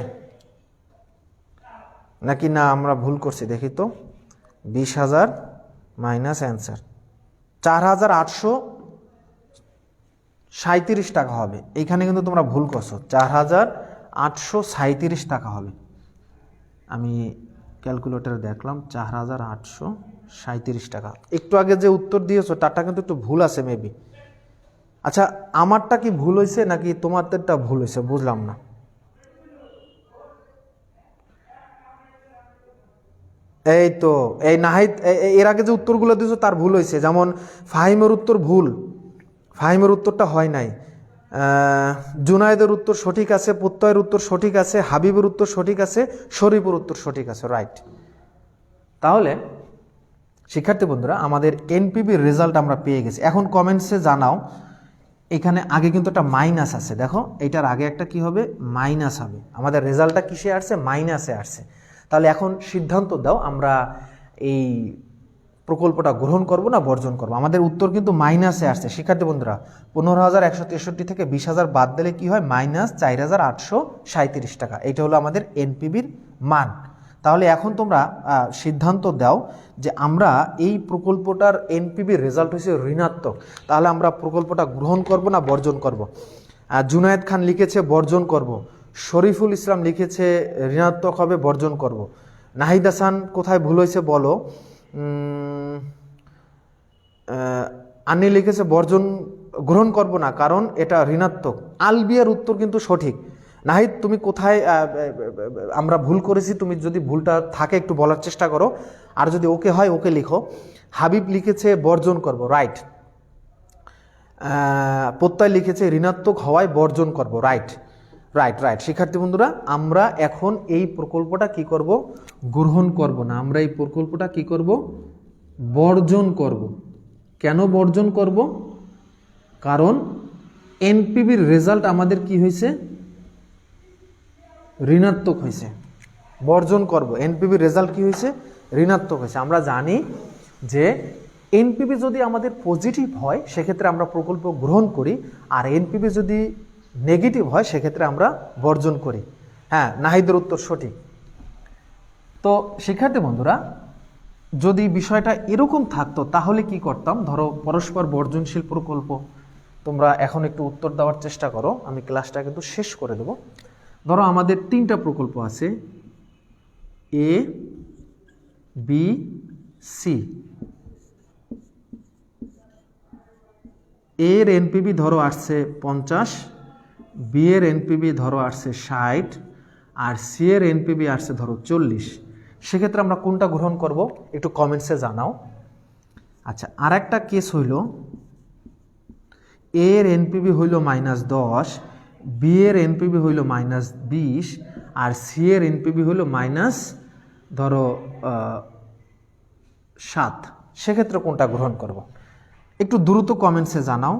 নাকি না আমরা ভুল করছি? দেখি তো, 20,000 মাইনাস অ্যান্সার 4,837 টাকা হবে। এইখানে কিন্তু তোমরা ভুল করছো, 4,837 টাকা হবে। আমি ক্যালকুলেটরে দেখলাম 4,837 টাকা। একটু আগে যে উত্তর দিয়েছো তারটা কিন্তু একটু ভুল আছে মেবি। আচ্ছা, আমারটা কি ভুল হয়েছে নাকি তোমাদেরটা ভুল হয়েছে বুঝলাম না। এই তো, এই নাহিদ এর আগে যে উত্তরগুলো দিয়েছো তার ভুল হয়েছে। যেমন ফাহিমের উত্তর ভুল, ফাহিমের উত্তরটা হয় নাই। জুনায়েদের উত্তর সঠিক আছে, প্রত্যয়ের উত্তর সঠিক আছে, হাবিবের উত্তর সঠিক আছে, শরীফের উত্তর সঠিক আছে, রাইট। তাহলে শিক্ষার্থী বন্ধুরা, আমাদের এনপিবির রেজাল্ট আমরা পেয়ে গেছি। এখন কমেন্টসে জানাও, এখানে আগে কিন্তু একটা মাইনাস আছে, দেখো এইটার আগে একটা কি হবে? মাইনাস হবে। আমাদের রেজাল্টটা কিসে আসছে? মাইনাসে আসছে। তাহলে এখন সিদ্ধান্ত দাও, আমরা এই প্রকল্পটা গ্রহণ করব না বর্জন করব। আমাদের উত্তর কিন্তু মাইনাসে আসছে শিক্ষার্থী বন্ধুরা। 15,163 থেকে 20,000 বাদ দিলে কি হয়? -4,837 টাকা। এটা হলো আমাদের এনপিবির মান। তাহলে এখন তোমরা সিদ্ধান্ত দাও যে আমরা এই প্রকল্পটার এনপিবির রেজাল্ট হয়েছে ঋণাত্মক, তাহলে আমরা প্রকল্পটা গ্রহণ করব না বর্জন করব। জুনায়েদ খান লিখেছে বর্জন করব, শরীফুল ইসলাম লিখেছে ঋণাত্মক হবে বর্জন করব। নাহিদ হাসান কোথায় ভুল হয়েছে বলো। আন্নি লিখেছে বর্জন গ্রহণ করব না কারণ এটা ঋণাত্মক। আলবিয়ার উত্তর কিন্তু সঠিক। নাহিদ তুমি কোথায় আমরা ভুল করেছি, তুমি যদি ভুলটা থাকে একটু বলার চেষ্টা করো, আর যদি ওকে হয় ওকে লিখো। হাবিব লিখেছে বর্জন করব, রাইট। প্রত্যয় লিখেছে ঋণাত্মক হওয়ায় বর্জন করব, রাইট রাইট রাইট। শিক্ষার্থী বন্ধুরা, আমরা এখন এই প্রকল্পটা কি করব? গ্রহণ করব না, আমরা এই প্রকল্পটা কি করব? বর্জন করব। কেন বর্জন করব? কারণ এনপিবির রেজাল্ট আমাদের কি হয়েছে? ঋণাত্মক হয়েছে। বর্জন করব, এনপিবির রেজাল্ট কি হয়েছে? ঋণাত্মক হয়েছে। আমরা জানি যে এনপিবি যদি আমাদের পজিটিভ হয় সেক্ষেত্রে আমরা প্রকল্প গ্রহণ করি, আর এনপিবি যদি নেগেটিভ হয় সেক্ষেত্রে আমরা বর্জন করি। হ্যাঁ, নাহিদের উত্তর সঠিক। তো শিক্ষার্থী বন্ধুরা, যদি বিষয়টা এরকম থাকতো তাহলে কি করতাম? ধরো পরস্পর বর্জনশীল প্রকল্প, তোমরা এখন একটু উত্তর দেওয়ার চেষ্টা করো, আমি ক্লাসটা কিন্তু শেষ করে দেব। ধরো আমাদের 3টা প্রকল্প আছে, এ বি সি। এর এনপিবি ধরো আসছে 50, বি এর এনপিবি ধরো আসছে 60, আর সি এর এনপিবি আসছে ধরো 40। সেক্ষেত্রে আমরা কোনটা গ্রহণ করব একটু কমেন্টসে জানাও। আচ্ছা, আর একটা কেস হইল এ এর এনপিবি হইল -10, বি এর এনপিবি হইল -20, আর সি এর এনপিবি হইল ধরো 7। সেক্ষেত্রে কোনটা গ্রহণ করব একটু দ্রুত কমেন্টসে জানাও।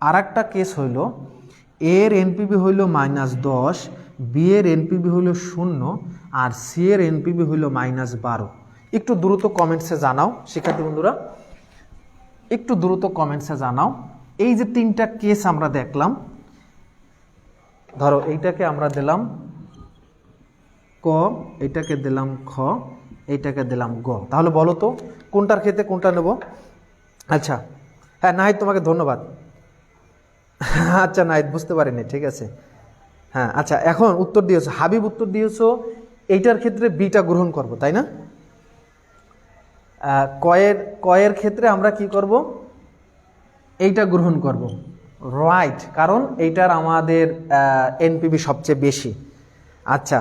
আর একটা কেস হইল এ এর এনপিবি হইল -10, বি এর এনপিবি হইল 0, আর সি এর এনপিবি হইল -12। একটু দ্রুত কমেন্টসে জানাও শিক্ষার্থী বন্ধুরা, একটু দ্রুত কমেন্টসে জানাও। এই যে 3টা কেস আমরা দেখলাম, ধরো এইটাকে আমরা দিলাম ক, এইটাকে দিলাম খ, এইটাকে দিলাম গ। তাহলে বলো তো কোনটার ক্ষেত্রে কোনটা নেব? আচ্ছা, হ্যাঁ নাহিদ তোমাকে ধন্যবাদ। আচ্ছা নাহিদ বুঝতে পারিনি, ঠিক আছে। হ্যাঁ আচ্ছা, এখন উত্তর দিয়েছো, হাবিব উত্তর দিয়েছো এইটার ক্ষেত্রে বিটা গ্রহণ করব, তাই না? কয়ের ক্ষেত্রে আমরা কি করব? এইটা গ্রহণ করব, রাইট, কারণ এইটার আমাদের এনপিবি সবচেয়ে বেশি। আচ্ছা,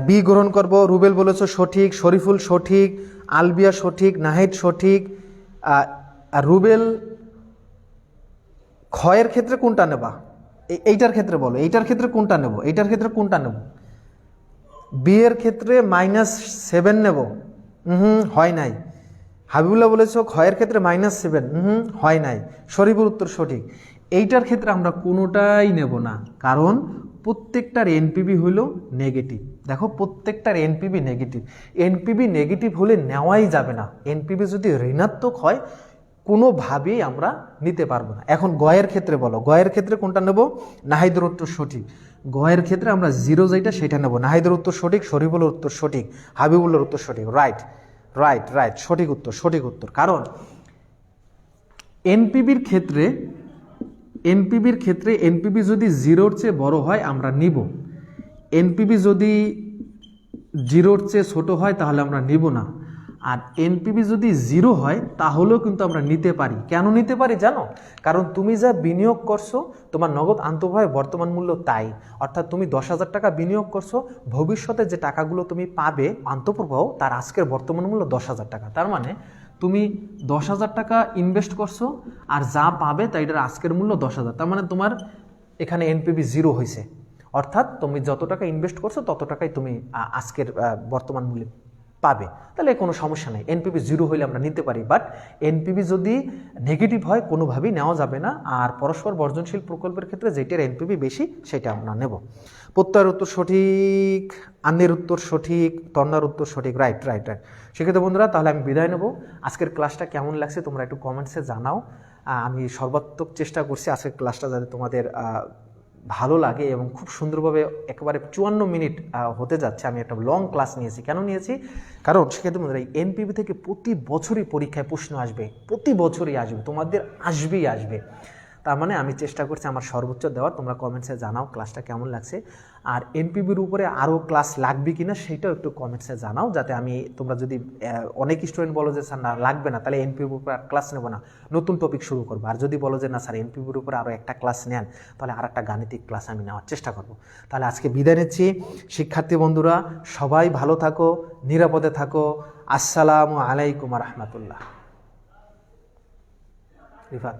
বি গ্রহণ করব, রুবেল বলেছো সঠিক, শরীফুল সঠিক, আলবিয়া সঠিক, নাহিদ সঠিক। রুবেল ক্ষয়ের ক্ষেত্রে কোনটা নেবা? এইটার ক্ষেত্রে বলো, এইটার ক্ষেত্রে কোনটা নেব? এইটার ক্ষেত্রে কোনটা নেব? বি এর ক্ষেত্রে -7 নেব? হয় নাই। হাবিবুল্লাহ বলেছো ক্ষয়ের ক্ষেত্রে -7, হয় নাই। শরীফুল উত্তর সঠিক। এইটার ক্ষেত্রে আমরা কোনোটাই নেব না, কারণ প্রত্যেকটার এনপিবি হলো নেগেটিভ। দেখো প্রত্যেকটার এনপিবি নেগেটিভ, এনপিবি নেগেটিভ হলে নেওয়াই যাবে না। এনপিবি যদি ঋণাত্মক হয় কোনোভাবেই আমরা নিতে পারবো না। এখন গয়ের ক্ষেত্রে বলো, গয়ের ক্ষেত্রে কোনটা নেব? নাহিদের উত্তর সঠিক। গয়ের ক্ষেত্রে আমরা 0 যেটা সেটা নেব। নাহিদের উত্তর সঠিক, শরীফুলের উত্তর সঠিক, হাবিবুল্লাহর উত্তর সঠিক, রাইট রাইট রাইট, সঠিক উত্তর, সঠিক উত্তর। কারণ এনপিবির ক্ষেত্রে এনপিবি যদি 0-র চেয়ে বড় হয় আমরা নিব, এনপিবি যদি 0-র চেয়ে ছোট হয় তাহলে আমরা নিব না। আর এনপিবি যদি 0 হয় তাহলেও কিন্তু আমরা নিতে পারি। কেন নিতে পারি জানো? কারণ তুমি যা বিনিয়োগ করছো তোমার নগদ আন্তঃব্যয় বর্তমান মূল্য তাই, অর্থাৎ তুমি 10,000 টাকা বিনিয়োগ করছো, ভবিষ্যতে যে টাকাগুলো তুমি পাবে আন্তঃপ্রবাহ তার আজকের বর্তমান মূল্য 10,000 টাকা। তার মানে তুমি 10,000 টাকা ইনভেস্ট করছো আর যা পাবে তাই এটার আজকের মূল্য 10,000। তার মানে তোমার এখানে এনপিবি 0 হয়েছে, অর্থাৎ তুমি যত টাকা ইনভেস্ট করছো তত টাকাই তুমি আজকের বর্তমান মূল্যে পাবে, তাহলে কোনো সমস্যা নেই। এনপিভি 0 হলে আমরা নিতে পারি, বাট এনপিভি যদি নেগেটিভ হয় কোনোভাবেই নেওয়া যাবে না। আর পরস্পর বর্জনশীল প্রকল্পের ক্ষেত্রে যেটার এনপিভি বেশি সেটা আমরা নেব। প্রত্যয়ের উত্তর সঠিক, আন্নের উত্তর সঠিক, তন্নার উত্তর সঠিক। Right right right. সেক্ষেত্রে বন্ধুরা তাহলে আমি বিদায় নেব। আজকের ক্লাসটা কেমন লাগছে তোমরা একটু কমেন্টসে জানাও। আমি সর্বাত্মক চেষ্টা করছি আজকের ক্লাসটা যাতে তোমাদের ভালো লাগে এবং খুব সুন্দরভাবে একেবারে 54 মিনিট হতে যাচ্ছে। আমি একটা লং ক্লাস নিয়েছি। কেন নিয়েছি? কারণ সেক্ষেত্রে বন্ধুরা এই এনপিভি থেকে প্রতি বছরই পরীক্ষায় প্রশ্ন আসবে, প্রতি বছরই আসবে, তোমাদের আসবেই আসবে। তার মানে আমি চেষ্টা করছি আমার সর্বোচ্চ দেওয়ার। তোমরা কমেন্টসে জানাও ক্লাসটা কেমন লাগছে, আর এনপিভির উপরে আরও ক্লাস লাগবে কিনা সেটাও একটু কমেন্টসে জানাও, যাতে আমি, তোমরা যদি অনেক স্টুডেন্ট বলো যে স্যার না লাগবে না, তাহলে এনপিভির উপর ক্লাস নেবো না, নতুন টপিক শুরু করবো। আর যদি বলো যে না স্যার এনপিভির উপরে আরও একটা ক্লাস নেন, তাহলে আর একটা গাণিতিক ক্লাস আমি নেওয়ার চেষ্টা করব। তাহলে আজকে বিদায় নিচ্ছি। শিক্ষার্থী বন্ধুরা সবাই ভালো থাকো, নিরাপদে থাকো। আসসালামু আলাইকুম রহমতুল্লাহ। রিফাত।